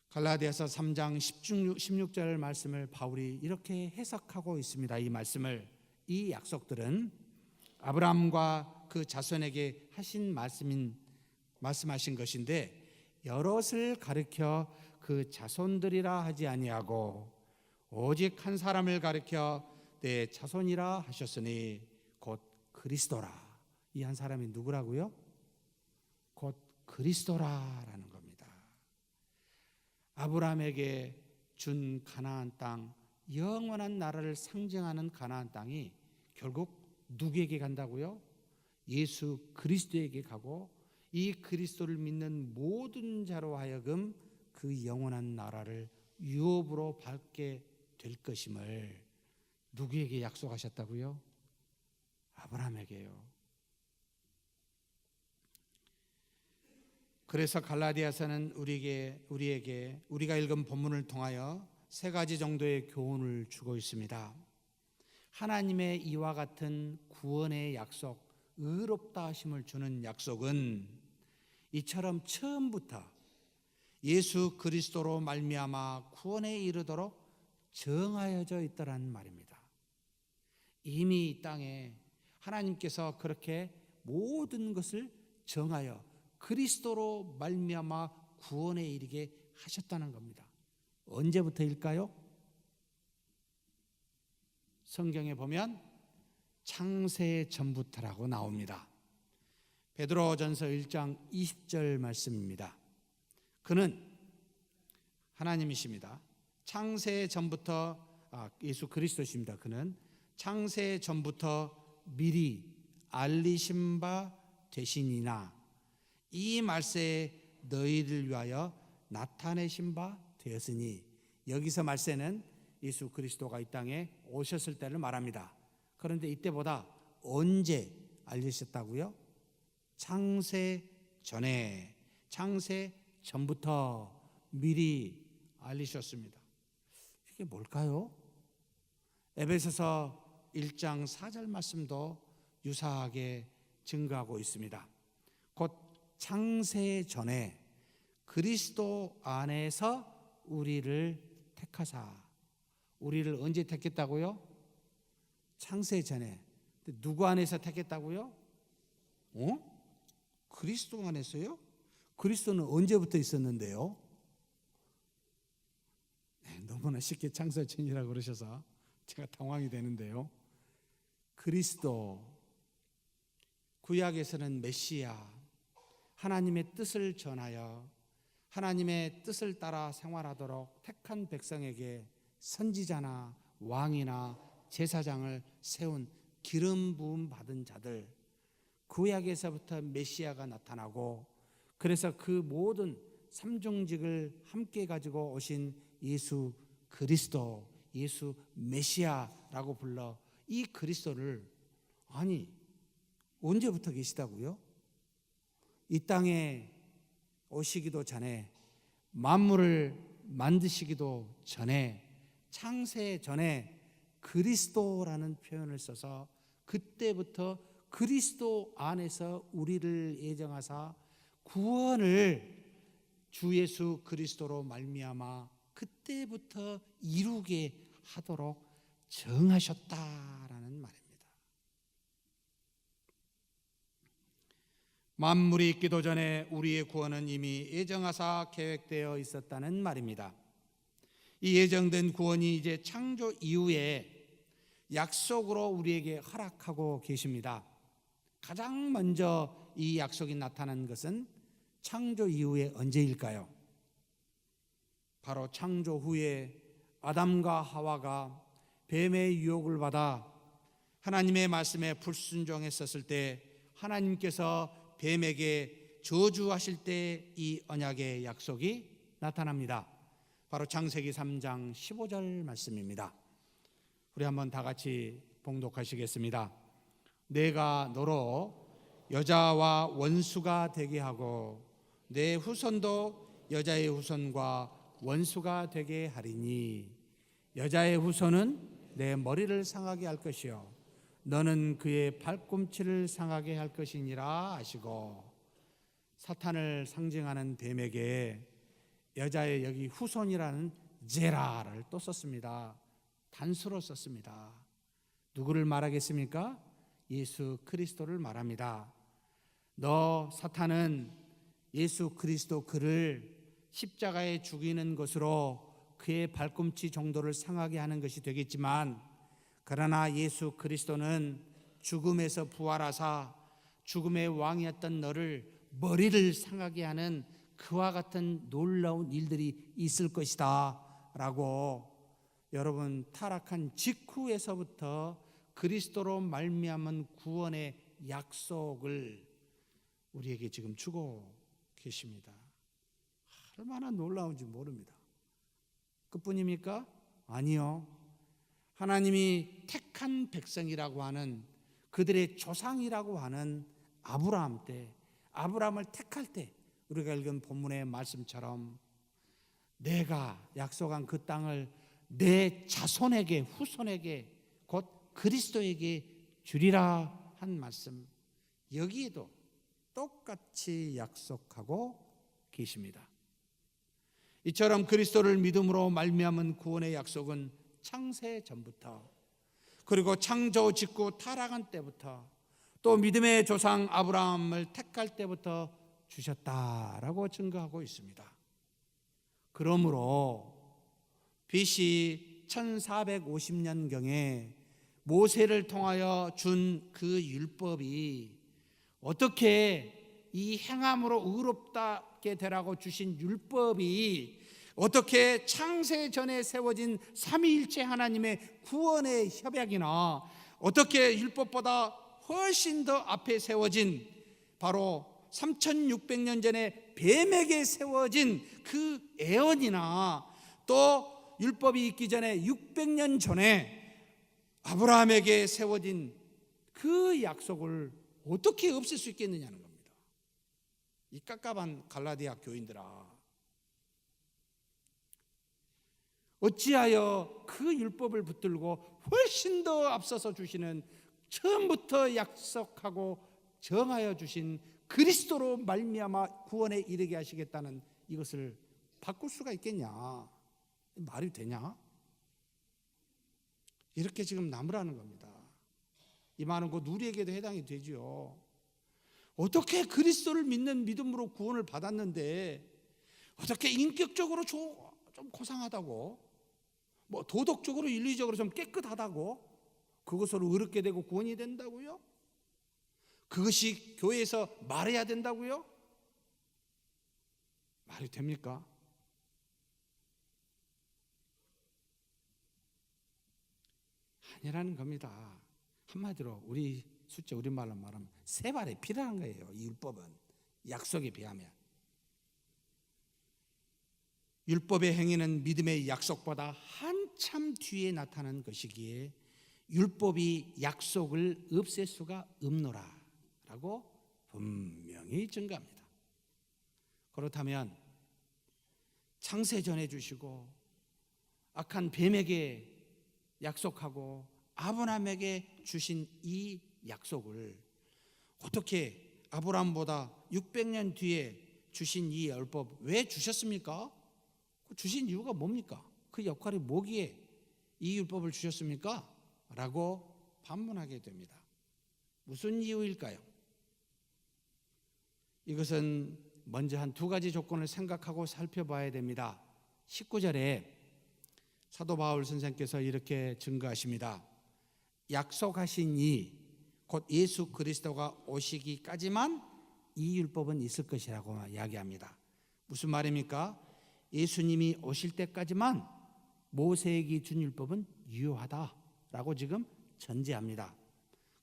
갈라디아서 3장 16절 말씀을 바울이 이렇게 해석하고 있습니다. 이 말씀을, 이 약속들은 아브라함과 그 자손에게 하신 말씀하신 것인데, 여럿을 가리켜 그 자손들이라 하지 아니하고 오직 한 사람을 가리켜 내 자손이라 하셨으니 곧 그리스도라. 이 한 사람이 누구라고요? 곧 그리스도라라는 겁니다. 아브라함에게 준 가나안 땅, 영원한 나라를 상징하는 가나안 땅이 결국 누구에게 간다고요? 예수 그리스도에게 가고, 이 그리스도를 믿는 모든 자로 하여금 그 영원한 나라를 유업으로 받게 될 것임을 누구에게 약속하셨다고요? 아브라함에게요. 그래서 갈라디아서는 우리에게 우리가 읽은 본문을 통하여 세 가지 정도의 교훈을 주고 있습니다. 하나님의 이와 같은 구원의 약속, 의롭다 하심을 주는 약속은 이처럼 처음부터 예수 그리스도로 말미암아 구원에 이르도록 정하여져 있더란 말입니다. 이미 이 땅에 하나님께서 그렇게 모든 것을 정하여 그리스도로 말미암아 구원에 이르게 하셨다는 겁니다. 언제부터일까요? 성경에 보면 창세 전부터라고 나옵니다. 베드로전서 1장 20절 말씀입니다. 그는 하나님이십니다. 창세 전부터 예수 그리스도십니다. 그는 창세 전부터 미리 알리신 바 되시니나 이 말세에 너희를 위하여 나타내신 바 되었으니, 여기서 말세는 예수 그리스도가 이 땅에 오셨을 때를 말합니다. 그런데 이때보다 언제 알리셨다고요? 창세 전에, 창세 전부터 미리 알리셨습니다. 이게 뭘까요? 에베소서 1장 4절 말씀도 유사하게 증거하고 있습니다. 곧 창세 전에 그리스도 안에서 우리를 택하사. 우리를 언제 택했다고요? 창세 전에. 누구 안에서 택했다고요? 그리스도 안에서요? 그리스도는 언제부터 있었는데요? 너무나 쉽게 창세 전이라고 그러셔서 제가 당황이 되는데요. 그리스도, 구약에서는 메시아, 하나님의 뜻을 전하여 하나님의 뜻을 따라 생활하도록 택한 백성에게 선지자나 왕이나 제사장을 세운 기름 부음 받은 자들, 구약에서부터 메시아가 나타나고, 그래서 그 모든 삼중직을 함께 가지고 오신 예수 그리스도, 예수 메시아라고 불러 이 그리스도를 언제부터 계시다고요? 이 땅에 오시기도 전에, 만물을 만드시기도 전에, 창세 전에 그리스도라는 표현을 써서 그때부터 그리스도 안에서 우리를 예정하사 구원을 주 예수 그리스도로 말미암아 그때부터 이루게 하도록 정하셨다라는 말입니다. 만물이 있기도 전에 우리의 구원은 이미 예정하사 계획되어 있었다는 말입니다. 이 예정된 구원이 이제 창조 이후에 약속으로 우리에게 허락하고 계십니다. 가장 먼저 이 약속이 나타난 것은 창조 이후에 언제일까요? 바로 창조 후에 아담과 하와가 뱀의 유혹을 받아 하나님의 말씀에 불순종했었을 때 하나님께서 뱀에게 저주하실 때 이 언약의 약속이 나타납니다. 바로 창세기 3장 15절 말씀입니다. 우리 한번 다 같이 봉독하시겠습니다. 내가 너로 여자와 원수가 되게 하고 내 후손도 여자의 후손과 원수가 되게 하리니 여자의 후손은 내 머리를 상하게 할 것이요 너는 그의 발꿈치를 상하게 할 것이니라 하시고, 사탄을 상징하는 뱀에게 여자의 여기 후손이라는 제라를 또 썼습니다. 단수로 썼습니다. 누구를 말하겠습니까? 예수 그리스도를 말합니다. 너 사탄은 예수 그리스도 그를 십자가에 죽이는 것으로 그의 발꿈치 정도를 상하게 하는 것이 되겠지만, 그러나 예수 그리스도는 죽음에서 부활하사 죽음의 왕이었던 너를 머리를 상하게 하는 그와 같은 놀라운 일들이 있을 것이다 라고 여러분 타락한 직후에서부터 그리스도로 말미암은 구원의 약속을 우리에게 지금 주고 계십니다. 얼마나 놀라운지 모릅니다. 그뿐입니까? 아니요. 하나님이 택한 백성이라고 하는 그들의 조상이라고 하는 아브라함 때, 아브라함을 택할 때 우리가 읽은 본문의 말씀처럼 내가 약속한 그 땅을 내 자손에게, 후손에게, 곧 그리스도에게 주리라 한 말씀, 여기에도 똑같이 약속하고 계십니다. 이처럼 그리스도를 믿음으로 말미암은 구원의 약속은 창세 전부터, 그리고 창조 직후 타락한 때부터, 또 믿음의 조상 아브라함을 택할 때부터 주셨다라고 증거하고 있습니다. 그러므로 BC 1450년경에 모세를 통하여 준 그 율법이 어떻게 이 행함으로 의롭게 되라고 주신 율법이 어떻게 창세 전에 세워진 삼위일체 하나님의 구원의 협약이나 어떻게 율법보다 훨씬 더 앞에 세워진 바로 3600년 전에 뱀에게 세워진 그 애언이나 또 율법이 있기 전에 600년 전에 아브라함에게 세워진 그 약속을 어떻게 없앨 수 있겠느냐는 겁니다. 이 깝깝한 갈라디아 교인들아, 어찌하여 그 율법을 붙들고 훨씬 더 앞서서 주시는 처음부터 약속하고 정하여 주신 그리스도로 말미암아 구원에 이르게 하시겠다는 이것을 바꿀 수가 있겠냐? 말이 되냐? 이렇게 지금 나무라는 겁니다. 이 말은 곧 우리에게도 해당이 되죠. 어떻게 그리스도를 믿는 믿음으로 구원을 받았는데 어떻게 인격적으로 좀 고상하다고, 뭐 도덕적으로 윤리적으로 좀 깨끗하다고 그것으로 의롭게 되고 구원이 된다고요? 그것이 교회에서 말해야 된다고요? 말이 됩니까? 아니라는 겁니다. 한마디로 우리 숫자 우리말로 말하면 세 발의 피라는 거예요. 이 율법은 약속에 비하면 율법의 행위는 믿음의 약속보다 한참 뒤에 나타난 것이기에 율법이 약속을 없앨 수가 없노라 라고 분명히 증거합니다. 그렇다면 창세 전에 주시고 악한 뱀에게 약속하고 아브라함에게 주신 이 약속을 어떻게 아브라함보다 600년 뒤에 주신 이 율법 왜 주셨습니까? 주신 이유가 뭡니까? 그 역할이 뭐기에 이 율법을 주셨습니까? 라고 반문하게 됩니다. 무슨 이유일까요? 이것은 먼저 한 두 가지 조건을 생각하고 살펴봐야 됩니다. 19절에 사도 바울 선생께서 이렇게 증거하십니다. 약속하신 이 곧 예수 그리스도가 오시기까지만 이 율법은 있을 것이라고 이야기합니다. 무슨 말입니까? 예수님이 오실 때까지만 모세에게 준 율법은 유효하다라고 지금 전제합니다.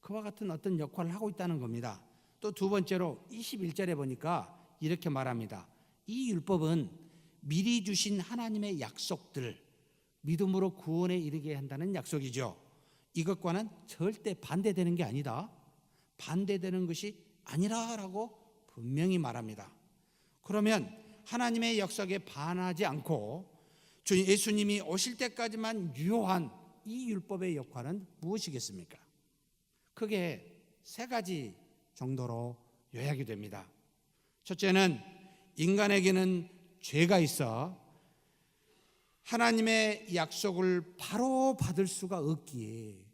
그와 같은 어떤 역할을 하고 있다는 겁니다. 또 두 번째로 21절에 보니까 이렇게 말합니다. 이 율법은 미리 주신 하나님의 약속들, 믿음으로 구원에 이르게 한다는 약속이죠. 이것과는 절대 반대되는 게 아니다, 반대되는 것이 아니라라고 분명히 말합니다. 그러면 하나님의 약속에 반하지 않고 주 예수님이 오실 때까지만 유효한 이 율법의 역할은 무엇이겠습니까? 크게 세 가지 정도로 요약이 됩니다. 첫째는 인간에게는 죄가 있어 하나님의 약속을 바로 받을 수가 없기에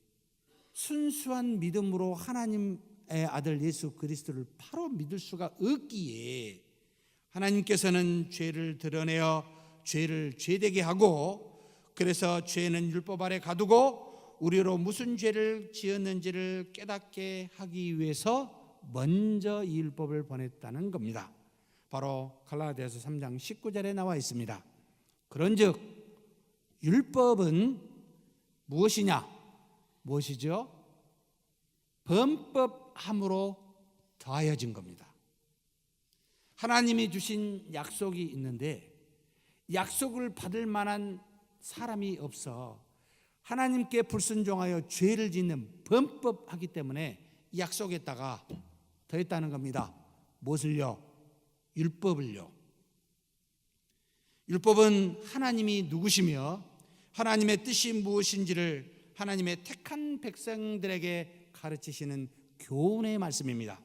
순수한 믿음으로 하나님의 아들 예수 그리스도를 바로 믿을 수가 없기에 하나님께서는 죄를 드러내어 죄를 죄되게 하고, 그래서 죄는 율법 아래 가두고 우리로 무슨 죄를 지었는지를 깨닫게 하기 위해서 먼저 이 율법을 보냈다는 겁니다. 바로 갈라디아서 3장 19절에 나와 있습니다. 그런즉 율법은 무엇이냐? 무엇이죠? 범법함으로 더하여진 겁니다. 하나님이 주신 약속이 있는데 약속을 받을 만한 사람이 없어 하나님께 불순종하여 죄를 짓는 범법하기 때문에 이 약속에다가 더했다는 겁니다. 무엇을요? 율법을요. 율법은 하나님이 누구시며 하나님의 뜻이 무엇인지를 하나님의 택한 백성들에게 가르치시는 교훈의 말씀입니다.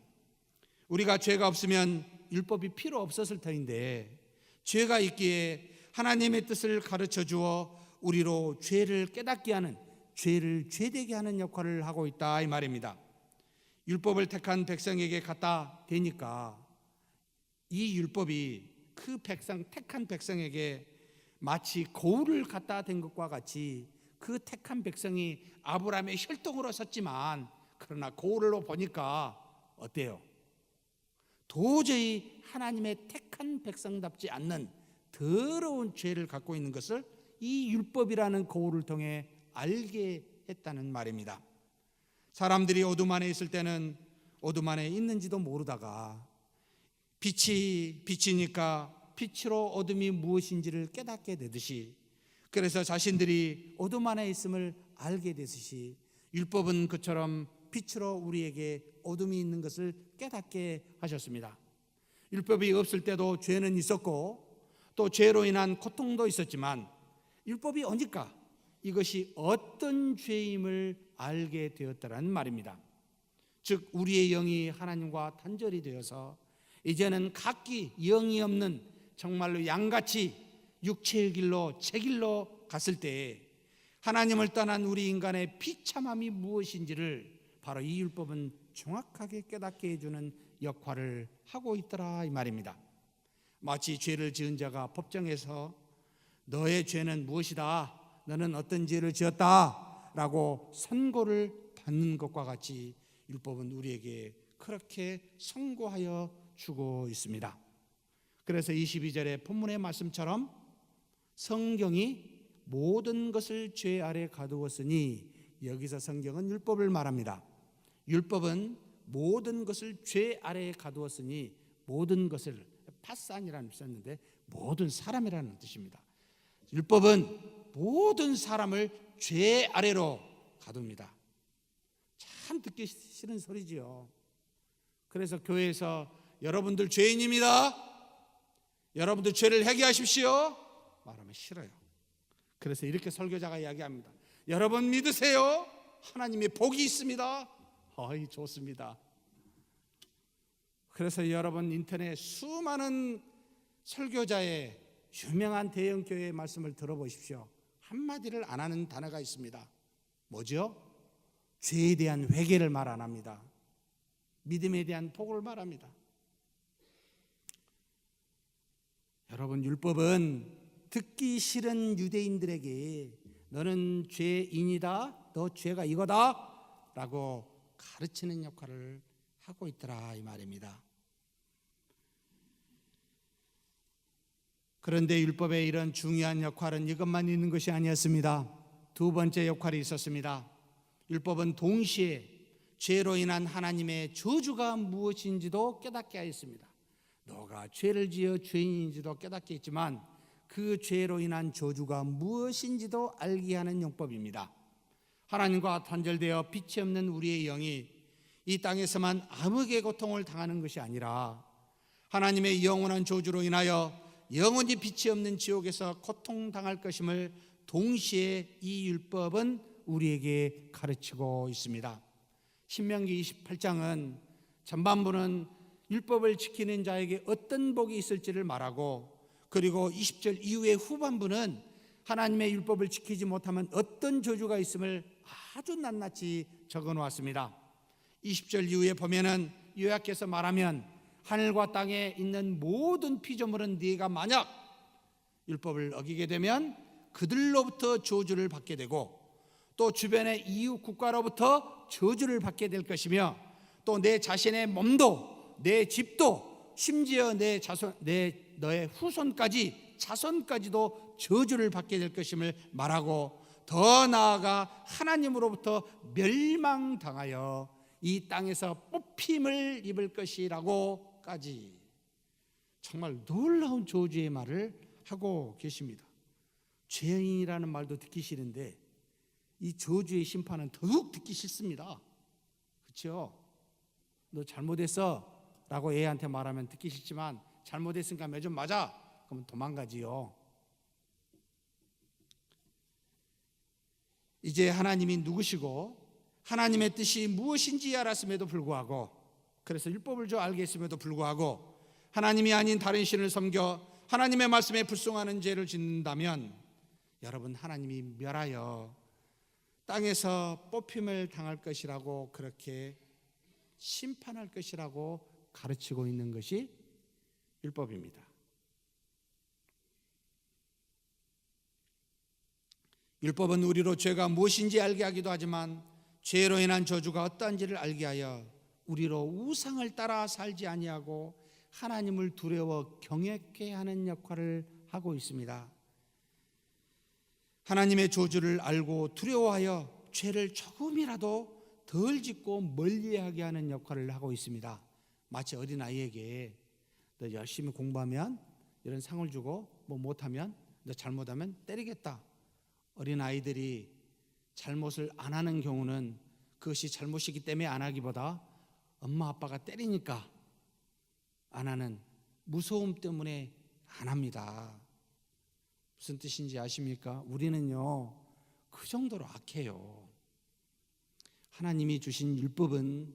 우리가 죄가 없으면 율법이 필요 없었을 터인데 죄가 있기에 하나님의 뜻을 가르쳐 주어 우리로 죄를 깨닫게 하는, 죄를 죄되게 하는 역할을 하고 있다 이 말입니다. 율법을 택한 백성에게 갖다 대니까 이 율법이 그 백성, 택한 백성에게 마치 거울을 갖다 댄 것과 같이 그 택한 백성이 아브라함의 혈통으로 섰지만 그러나 거울로 보니까 어때요? 도저히 하나님의 택한 백성답지 않는 더러운 죄를 갖고 있는 것을 이 율법이라는 거울을 통해 알게 했다는 말입니다. 사람들이 어둠 안에 있을 때는 어둠 안에 있는지도 모르다가 빛이 비치니까 빛으로 어둠이 무엇인지를 깨닫게 되듯이, 그래서 자신들이 어둠 안에 있음을 알게 되듯이 율법은 그처럼 빛으로 우리에게 어둠이 있는 것을 깨닫게 하셨습니다. 율법이 없을 때도 죄는 있었고 또 죄로 인한 고통도 있었지만 율법이 오니까 이것이 어떤 죄임을 알게 되었다는 말입니다. 즉 우리의 영이 하나님과 단절이 되어서 이제는 각기 영이 없는 정말로 양같이 육체의 길로 제 길로 갔을 때 하나님을 떠난 우리 인간의 비참함이 무엇인지를 바로 이 율법은 정확하게 깨닫게 해주는 역할을 하고 있더라 이 말입니다. 마치 죄를 지은 자가 법정에서 너의 죄는 무엇이다, 너는 어떤 죄를 지었다 라고 선고를 받는 것과 같이 율법은 우리에게 그렇게 선고하여 주고 있습니다. 그래서 22절의 본문의 말씀처럼 성경이 모든 것을 죄 아래 가두었으니, 여기서 성경은 율법을 말합니다. 율법은 모든 것을 죄 아래에 가두었으니, 모든 것을 파산이라는 뜻을 썼는데 모든 사람이라는 뜻입니다. 율법은 모든 사람을 죄 아래로 가둡니다. 참 듣기 싫은 소리지요. 그래서 교회에서 여러분들 죄인입니다, 여러분들 죄를 회개하십시오 말하면 싫어요. 그래서 이렇게 설교자가 이야기합니다. 여러분 믿으세요, 하나님의 복이 있습니다. 어이 좋습니다. 그래서 여러분 인터넷 수많은 설교자의 유명한 대형교회의 말씀을 들어보십시오. 한마디를 안 하는 단어가 있습니다. 뭐죠? 죄에 대한 회개를 말 안 합니다. 믿음에 대한 복을 말합니다. 여러분 율법은 듣기 싫은 유대인들에게 너는 죄인이다, 너 죄가 이거다 라고 가르치는 역할을 하고 있더라 이 말입니다. 그런데 율법의 이런 중요한 역할은 이것만 있는 것이 아니었습니다. 두 번째 역할이 있었습니다. 율법은 동시에 죄로 인한 하나님의 저주가 무엇인지도 깨닫게 하였습니다. 너가 죄를 지어 죄인인지도 깨닫게 했지만 그 죄로 인한 저주가 무엇인지도 알게 하는 율법입니다. 하나님과 단절되어 빛이 없는 우리의 영이 이 땅에서만 암흑의 고통을 당하는 것이 아니라 하나님의 영원한 저주로 인하여 영원히 빛이 없는 지옥에서 고통당할 것임을 동시에 이 율법은 우리에게 가르치고 있습니다. 신명기 28장은 전반부는 율법을 지키는 자에게 어떤 복이 있을지를 말하고, 그리고 20절 이후의 후반부는 하나님의 율법을 지키지 못하면 어떤 저주가 있음을 아주 낱낱이 적어 놓았습니다. 20절 이후에 보면은 요약해서 말하면 하늘과 땅에 있는 모든 피조물은 네가 만약 율법을 어기게 되면 그들로부터 저주를 받게 되고, 또 주변의 이웃 국가로부터 저주를 받게 될 것이며, 또 내 자신의 몸도, 내 집도, 심지어 너의 후손까지, 자손까지도 저주를 받게 될 것임을 말하고, 더 나아가 하나님으로부터 멸망당하여 이 땅에서 뽑힘을 입을 것이라고까지 정말 놀라운 저주의 말을 하고 계십니다. 죄인이라는 말도 듣기 싫은데 이 저주의 심판은 더욱 듣기 싫습니다. 그렇죠? 너 잘못했어 라고 애한테 말하면 듣기 싫지만, 잘못했으니까 매 좀 맞아 그러면 도망가지요. 이제 하나님이 누구시고 하나님의 뜻이 무엇인지 알았음에도 불구하고, 그래서 율법을 알게 했음에도 불구하고 하나님이 아닌 다른 신을 섬겨 하나님의 말씀에 불순종하는 죄를 짓는다면, 여러분, 하나님이 멸하여 땅에서 뽑힘을 당할 것이라고, 그렇게 심판할 것이라고 가르치고 있는 것이 율법입니다. 율법은 우리로 죄가 무엇인지 알게 하기도 하지만, 죄로 인한 저주가 어떠한지를 알게 하여 우리로 우상을 따라 살지 아니하고 하나님을 두려워 경외케 하는 역할을 하고 있습니다. 하나님의 저주를 알고 두려워하여 죄를 조금이라도 덜 짓고 멀리하게 하는 역할을 하고 있습니다. 마치 어린아이에게 너 열심히 공부하면 이런 상을 주고, 뭐 못하면, 너 잘못하면 때리겠다. 어린아이들이 잘못을 안 하는 경우는 그것이 잘못이기 때문에 안 하기보다 엄마 아빠가 때리니까 안 하는 무서움 때문에 안 합니다. 무슨 뜻인지 아십니까? 우리는요, 그 정도로 악해요. 하나님이 주신 율법은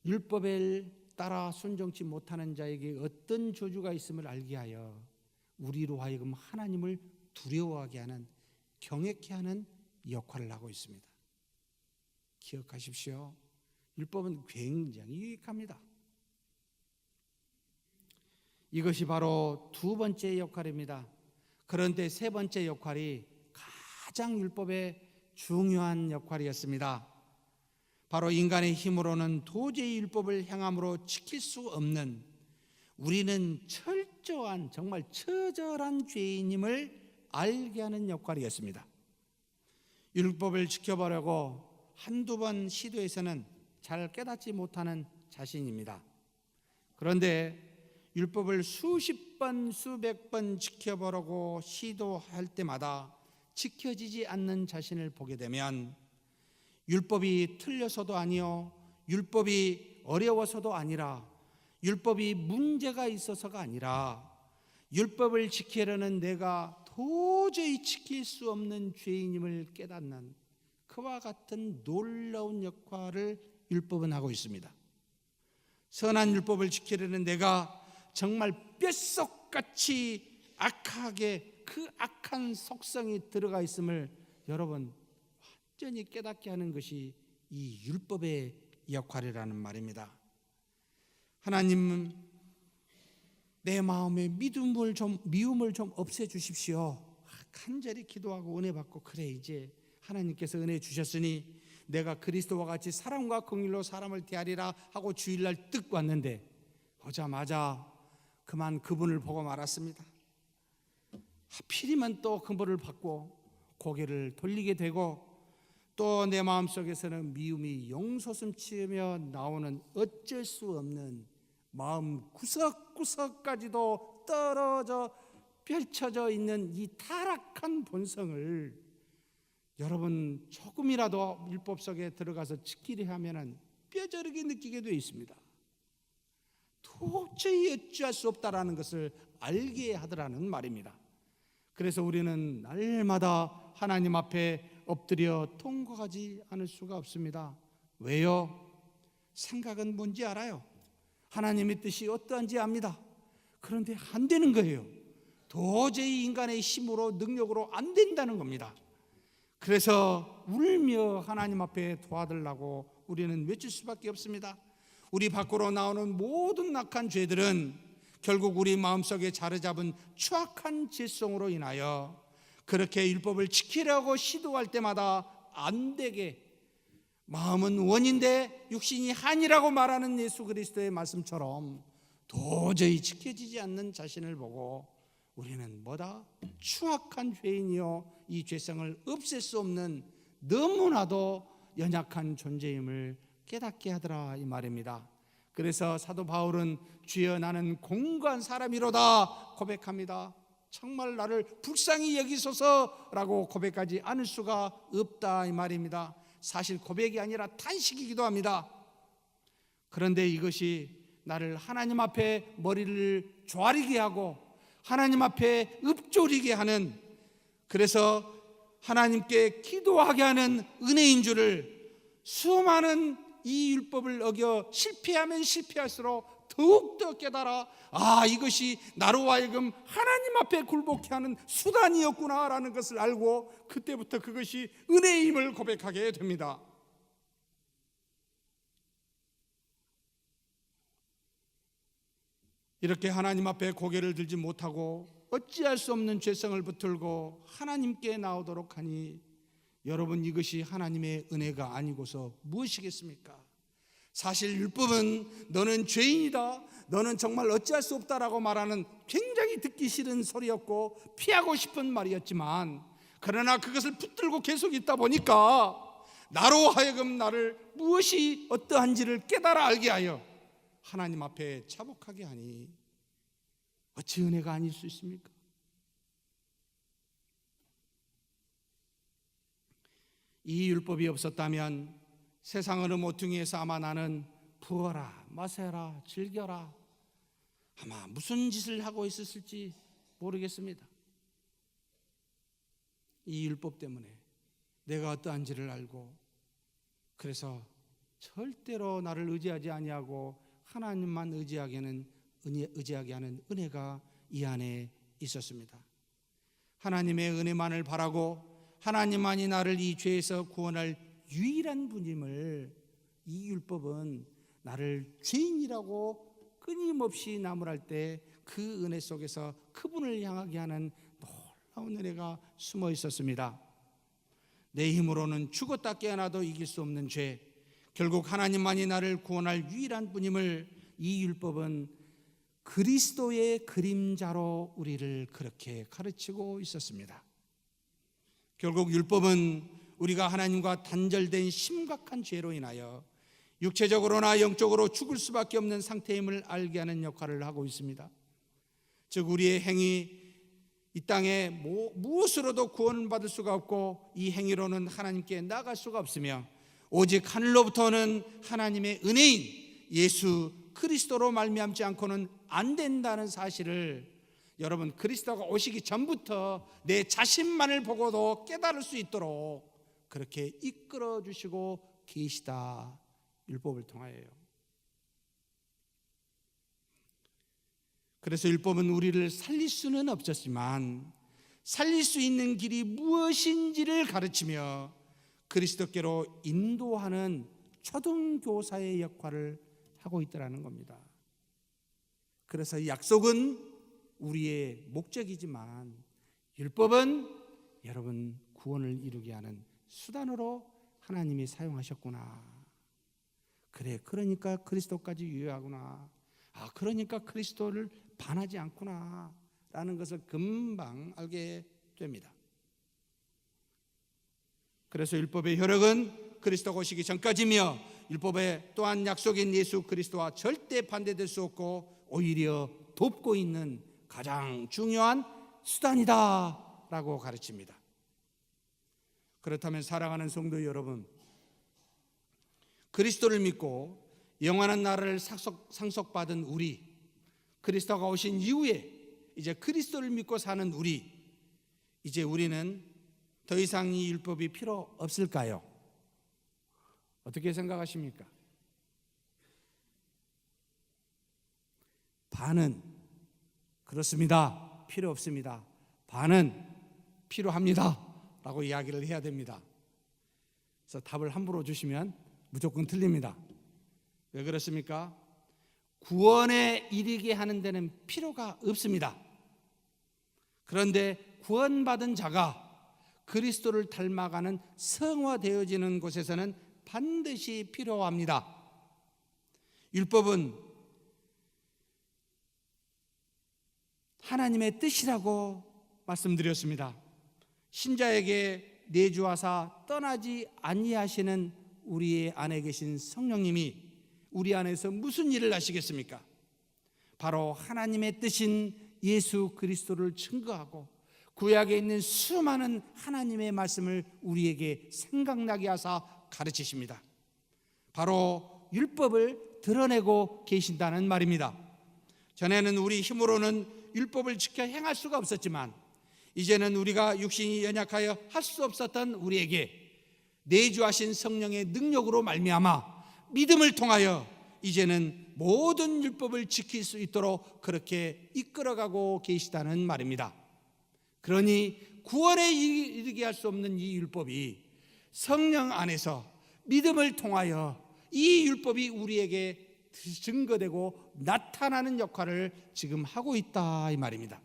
율법을 따라 순종치 못하는 자에게 어떤 저주가 있음을 알게 하여 우리로 하여금 하나님을 두려워하게 하는, 경외케 하는 역할을 하고 있습니다. 기억하십시오. 율법은 굉장히 유익합니다. 이것이 바로 두 번째 역할입니다. 그런데 세 번째 역할이 가장 율법의 중요한 역할이었습니다. 바로 인간의 힘으로는 도저히 율법을 행함으로 지킬 수 없는, 우리는 철저한, 정말 처절한 죄인임을 알게 하는 역할이었습니다. 율법을 지켜보려고 한두 번 시도해서는 잘 깨닫지 못하는 자신입니다. 그런데 율법을 수십 번, 수백 번 지켜보려고 시도할 때마다 지켜지지 않는 자신을 보게 되면, 율법이 틀려서도 아니요, 율법이 어려워서도 아니라, 율법이 문제가 있어서가 아니라, 율법을 지키려는 내가 도저히 지킬 수 없는 죄인임을 깨닫는 그와 같은 놀라운 역할을 율법은 하고 있습니다. 선한 율법을 지키려는 내가 정말 뼛속같이 악하게, 그 악한 속성이 들어가 있음을 여러분 완전히 깨닫게 하는 것이 이 율법의 역할이라는 말입니다. 하나님은 내 마음에 미움을 좀 없애주십시오. 간절히 기도하고 은혜 받고, 그래 이제 하나님께서 은혜 주셨으니 내가 그리스도와 같이 사랑과 긍휼로 사람을 대하리라 하고 주일날 뜻 왔는데, 오자마자 그만 그분을 보고 말았습니다. 하필이면 또 그분을 받고 고개를 돌리게 되고, 또 내 마음속에서는 미움이 용솟음치며 나오는 어쩔 수 없는 마음 구석구석까지도 떨어져 펼쳐져 있는 이 타락한 본성을 여러분 조금이라도 율법 속에 들어가서 지키려 하면 뼈저리게 느끼게 되어 있습니다. 도저히 어찌할 수 없다라는 것을 알게 하더라는 말입니다. 그래서 우리는 날마다 하나님 앞에 엎드려 통곡하지 않을 수가 없습니다. 왜요? 생각은 뭔지 알아요. 하나님의 뜻이 어떠한지 압니다. 그런데 안 되는 거예요. 도저히 인간의 힘으로, 능력으로 안 된다는 겁니다. 그래서 울며 하나님 앞에 도와달라고 우리는 외칠 수밖에 없습니다. 우리 밖으로 나오는 모든 악한 죄들은 결국 우리 마음속에 자리 잡은 추악한 죄성으로 인하여 그렇게 율법을 지키려고 시도할 때마다 안 되게, 마음은 원인데 육신이 한이라고 말하는 예수 그리스도의 말씀처럼 도저히 지켜지지 않는 자신을 보고 우리는 뭐다? 추악한 죄인이요, 이 죄성을 없앨 수 없는 너무나도 연약한 존재임을 깨닫게 하더라, 이 말입니다. 그래서 사도 바울은 주여 나는 공고한 사람이로다 고백합니다. 정말 나를 불쌍히 여기소서라고 고백하지 않을 수가 없다, 이 말입니다. 사실 고백이 아니라 탄식이기도 합니다. 그런데 이것이 나를 하나님 앞에 머리를 조아리게 하고 하나님 앞에 읊조리게 하는, 그래서 하나님께 기도하게 하는 은혜인 줄을, 수많은 이 율법을 어겨 실패하면 실패할수록 더욱더 깨달아, 이것이 나로 하여금 하나님 앞에 굴복케 하는 수단이었구나라는 것을 알고 그때부터 그것이 은혜임을 고백하게 됩니다. 이렇게 하나님 앞에 고개를 들지 못하고 어찌할 수 없는 죄성을 붙들고 하나님께 나오도록 하니, 여러분, 이것이 하나님의 은혜가 아니고서 무엇이겠습니까? 사실 율법은 너는 죄인이다, 너는 정말 어찌할 수 없다라고 말하는 굉장히 듣기 싫은 소리였고 피하고 싶은 말이었지만, 그러나 그것을 붙들고 계속 있다 보니까 나로 하여금 나를 무엇이 어떠한지를 깨달아 알게 하여 하나님 앞에 자복하게 하니 어찌 은혜가 아닐 수 있습니까? 이 율법이 없었다면 세상 어느 모퉁이에서 아마 나는 부어라, 마셔라, 즐겨라, 아마 무슨 짓을 하고 있었을지 모르겠습니다. 이 율법 때문에 내가 어떠한지를 알고, 그래서 절대로 나를 의지하지 아니하고 하나님만 의지하게 하는 은혜가 이 안에 있었습니다. 하나님의 은혜만을 바라고 하나님만이 나를 이 죄에서 구원할 유일한 분임을, 이 율법은 나를 죄인이라고 끊임없이 나무랄 때 그 은혜 속에서 그분을 향하게 하는 놀라운 은혜가 숨어 있었습니다. 내 힘으로는 죽었다 깨어나도 이길 수 없는 죄, 결국 하나님만이 나를 구원할 유일한 분임을 이 율법은 그리스도의 그림자로 우리를 그렇게 가르치고 있었습니다. 결국 율법은 우리가 하나님과 단절된 심각한 죄로 인하여 육체적으로나 영적으로 죽을 수밖에 없는 상태임을 알게 하는 역할을 하고 있습니다. 즉 우리의 행위, 이 땅에 무엇으로도 구원을 받을 수가 없고 이 행위로는 하나님께 나아갈 수가 없으며 오직 하늘로부터는 하나님의 은혜인 예수 그리스도로 말미암지 않고는 안 된다는 사실을, 여러분, 그리스도가 오시기 전부터 내 자신만을 보고도 깨달을 수 있도록 그렇게 이끌어 주시고 계시다, 율법을 통하여요. 그래서 율법은 우리를 살릴 수는 없었지만 살릴 수 있는 길이 무엇인지를 가르치며 그리스도께로 인도하는 초등교사의 역할을 하고 있더라는 겁니다. 그래서 이 약속은 우리의 목적이지만 율법은 여러분 구원을 이루게 하는 수단으로 하나님이 사용하셨구나. 그래, 그러니까 그리스도까지 유효하구나. 그러니까 그리스도를 반하지 않구나 라는 것을 금방 알게 됩니다. 그래서 율법의 효력은 그리스도가 오시기 전까지며 율법의 또한 약속인 예수 그리스도와 절대 반대될 수 없고 오히려 돕고 있는 가장 중요한 수단이다 라고 가르칩니다. 그렇다면 사랑하는 성도 여러분, 그리스도를 믿고 영원한 나라를 상속받은 우리, 그리스도가 오신 이후에 이제 그리스도를 믿고 사는 우리, 이제 우리는 더 이상 이 율법이 필요 없을까요? 어떻게 생각하십니까? 반은 그렇습니다, 필요 없습니다. 반은 필요합니다 라고 이야기를 해야 됩니다. 그래서 답을 함부로 주시면 무조건 틀립니다. 왜 그렇습니까? 구원에 이르게 하는 데는 필요가 없습니다. 그런데 구원받은 자가 그리스도를 닮아가는 성화되어지는 곳에서는 반드시 필요합니다. 율법은 하나님의 뜻이라고 말씀드렸습니다. 신자에게 내주하사 떠나지 아니하시는 우리 안에 계신 성령님이 우리 안에서 무슨 일을 하시겠습니까? 바로 하나님의 뜻인 예수 그리스도를 증거하고 구약에 있는 수많은 하나님의 말씀을 우리에게 생각나게 하사 가르치십니다. 바로 율법을 드러내고 계신다는 말입니다. 전에는 우리 힘으로는 율법을 지켜 행할 수가 없었지만 이제는 우리가 육신이 연약하여 할 수 없었던 우리에게 내주하신 성령의 능력으로 말미암아 믿음을 통하여 이제는 모든 율법을 지킬 수 있도록 그렇게 이끌어가고 계시다는 말입니다. 그러니 구원에 이르게 할 수 없는 이 율법이 성령 안에서 믿음을 통하여 이 율법이 우리에게 증거되고 나타나는 역할을 지금 하고 있다 이 말입니다.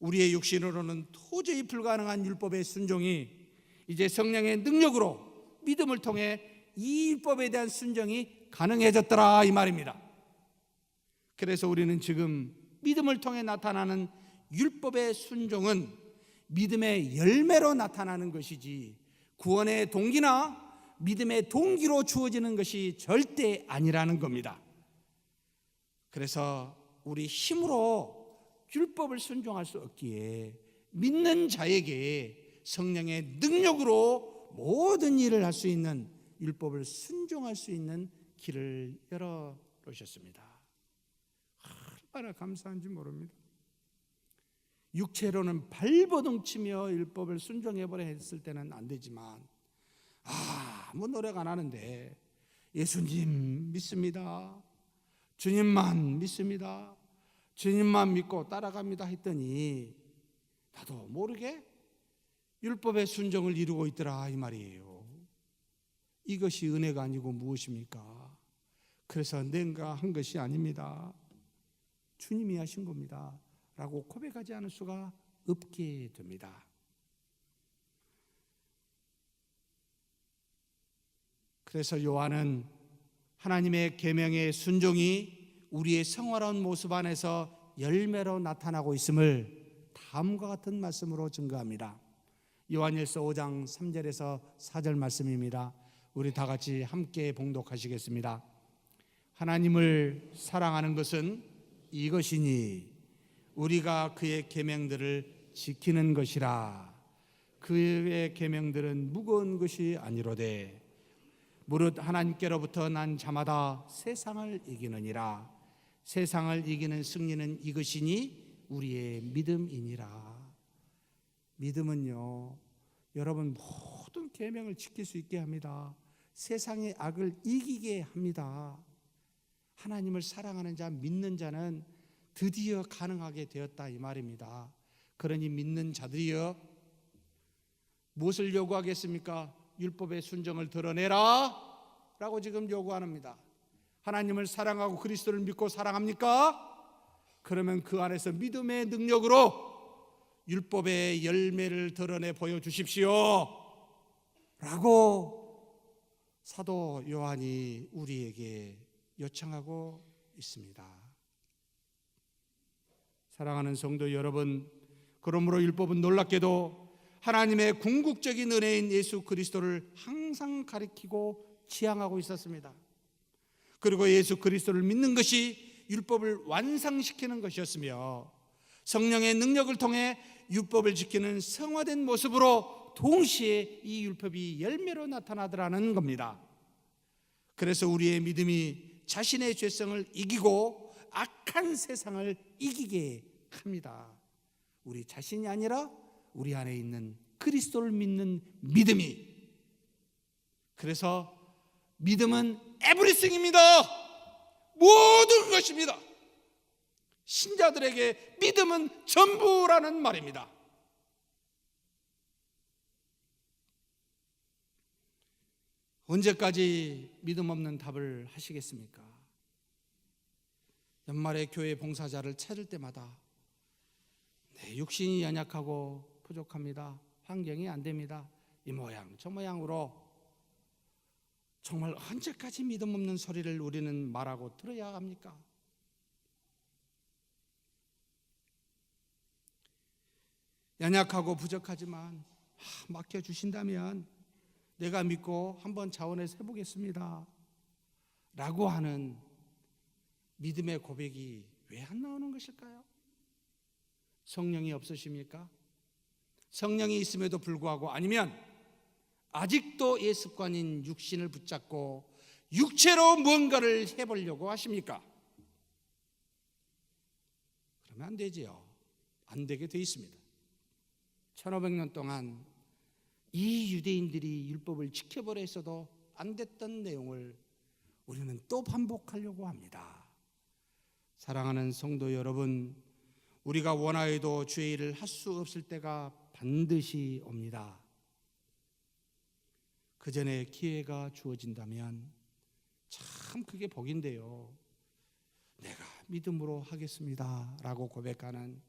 우리의 육신으로는 도저히 불가능한 율법의 순종이 이제 성령의 능력으로 믿음을 통해 이 율법에 대한 순종이 가능해졌더라 이 말입니다. 그래서 우리는 지금 믿음을 통해 나타나는 율법의 순종은 믿음의 열매로 나타나는 것이지 구원의 동기나 믿음의 동기로 주어지는 것이 절대 아니라는 겁니다. 그래서 우리 힘으로 율법을 순종할 수 없기에 믿는 자에게 성령의 능력으로 모든 일을 할 수 있는 율법을 순종할 수 있는 길을 열어 놓으셨습니다. 얼마나 감사한지 모릅니다. 육체로는 발버둥 치며 율법을 순종해보려 했을 때는 안 되지만 아무 노력 안 하는데 예수님 믿습니다, 주님만 믿습니다, 주님만 믿고 따라갑니다 했더니 나도 모르게 율법의 순종을 이루고 있더라 이 말이에요. 이것이 은혜가 아니고 무엇입니까? 그래서 내가 한 것이 아닙니다, 주님이 하신 겁니다 라고 고백하지 않을 수가 없게 됩니다. 그래서 요한은 하나님의 계명의 순종이 우리의 성화로운 모습 안에서 열매로 나타나고 있음을 다음과 같은 말씀으로 증거합니다. 요한일서 5장 3절에서 4절 말씀입니다. 우리 다 같이 함께 봉독하시겠습니다. 하나님을 사랑하는 것은 이것이니 우리가 그의 계명들을 지키는 것이라. 그의 계명들은 무거운 것이 아니로되 무릇 하나님께로부터 난 자마다 세상을 이기느니라. 세상을 이기는 승리는 이것이니 우리의 믿음이니라. 믿음은요, 여러분 모든 계명을 지킬 수 있게 합니다. 세상의 악을 이기게 합니다. 하나님을 사랑하는 자, 믿는 자는 드디어 가능하게 되었다 이 말입니다. 그러니 믿는 자들이여 무엇을 요구하겠습니까? 율법의 순종을 드러내라 라고 지금 요구합니다. 하나님을 사랑하고 그리스도를 믿고 사랑합니까? 그러면 그 안에서 믿음의 능력으로 율법의 열매를 드러내 보여주십시오 라고 사도 요한이 우리에게 요청하고 있습니다. 사랑하는 성도 여러분, 그러므로 율법은 놀랍게도 하나님의 궁극적인 은혜인 예수 그리스도를 항상 가리키고 지향하고 있었습니다. 그리고 예수 그리스도를 믿는 것이 율법을 완성시키는 것이었으며 성령의 능력을 통해 율법을 지키는 성화된 모습으로 동시에 이 율법이 열매로 나타나더라는 겁니다. 그래서 우리의 믿음이 자신의 죄성을 이기고 악한 세상을 이기게 합니다. 우리 자신이 아니라 우리 안에 있는 그리스도를 믿는 믿음이. 그래서 믿음은 에브리싱입니다. 모든 것입니다. 신자들에게 믿음은 전부라는 말입니다. 언제까지 믿음 없는 답을 하시겠습니까? 연말에 교회 봉사자를 찾을 때마다 내 육신이 연약하고 부족합니다. 환경이 안 됩니다. 이 모양 저 모양으로 정말 언제까지 믿음 없는 소리를 우리는 말하고 들어야 합니까? 연약하고 부족하지만 맡겨주신다면 내가 믿고 한번 자원해서 해보겠습니다 라고 하는 믿음의 고백이 왜 안 나오는 것일까요? 성령이 없으십니까? 성령이 있음에도 불구하고, 아니면 아직도 옛 습관인 육신을 붙잡고 육체로 무언가를 해보려고 하십니까? 그러면 안 되지요. 안 되게 돼 있습니다. 1500년 동안 이 유대인들이 율법을 지켜보려 했어도 안 됐던 내용을 우리는 또 반복하려고 합니다. 사랑하는 성도 여러분, 우리가 원하여도 주의 일을 할 수 없을 때가 반드시 옵니다. 그 전에 기회가 주어진다면 참 그게 복인데요. 내가 믿음으로 하겠습니다 라고 고백하는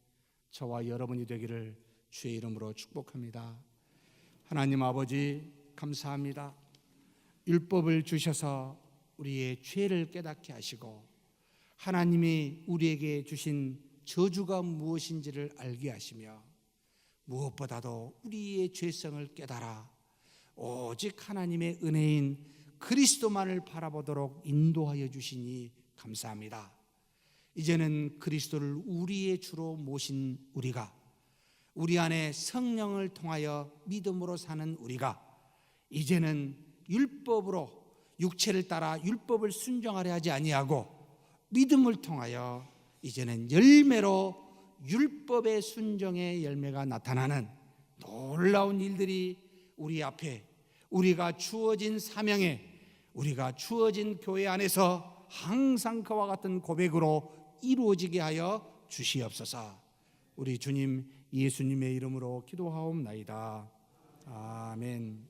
저와 여러분이 되기를 주의 이름으로 축복합니다. 하나님 아버지, 감사합니다. 율법을 주셔서 우리의 죄를 깨닫게 하시고 하나님이 우리에게 주신 저주가 무엇인지를 알게 하시며 무엇보다도 우리의 죄성을 깨달아 오직 하나님의 은혜인 그리스도만을 바라보도록 인도하여 주시니 감사합니다. 이제는 그리스도를 우리의 주로 모신 우리가, 우리 안에 성령을 통하여 믿음으로 사는 우리가 이제는 율법으로 육체를 따라 율법을 순종하려 하지 아니하고 믿음을 통하여 이제는 열매로 율법의 순종의 열매가 나타나는 놀라운 일들이 우리 앞에, 우리가 주어진 사명에, 우리가 주어진 교회 안에서 항상 그와 같은 고백으로 이루어지게 하여 주시옵소서. 우리 주님 예수님의 이름으로 기도하옵나이다. 아멘.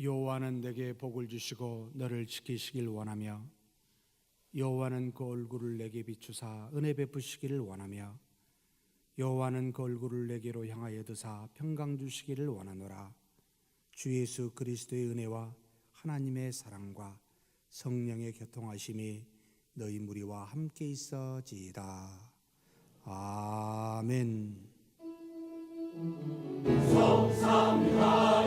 여호와는 내게 복을 주시고 너를 지키시길 원하며 여호와는 그 얼굴을 내게 비추사 은혜 베푸시기를 원하며 여호와는 그 얼굴을 내게로 향하여 드사 평강 주시기를 원하노라. 주 예수 그리스도의 은혜와 하나님의 사랑과 성령의 교통하심이 너희 무리와 함께 있어지이다. 아멘. 성삼가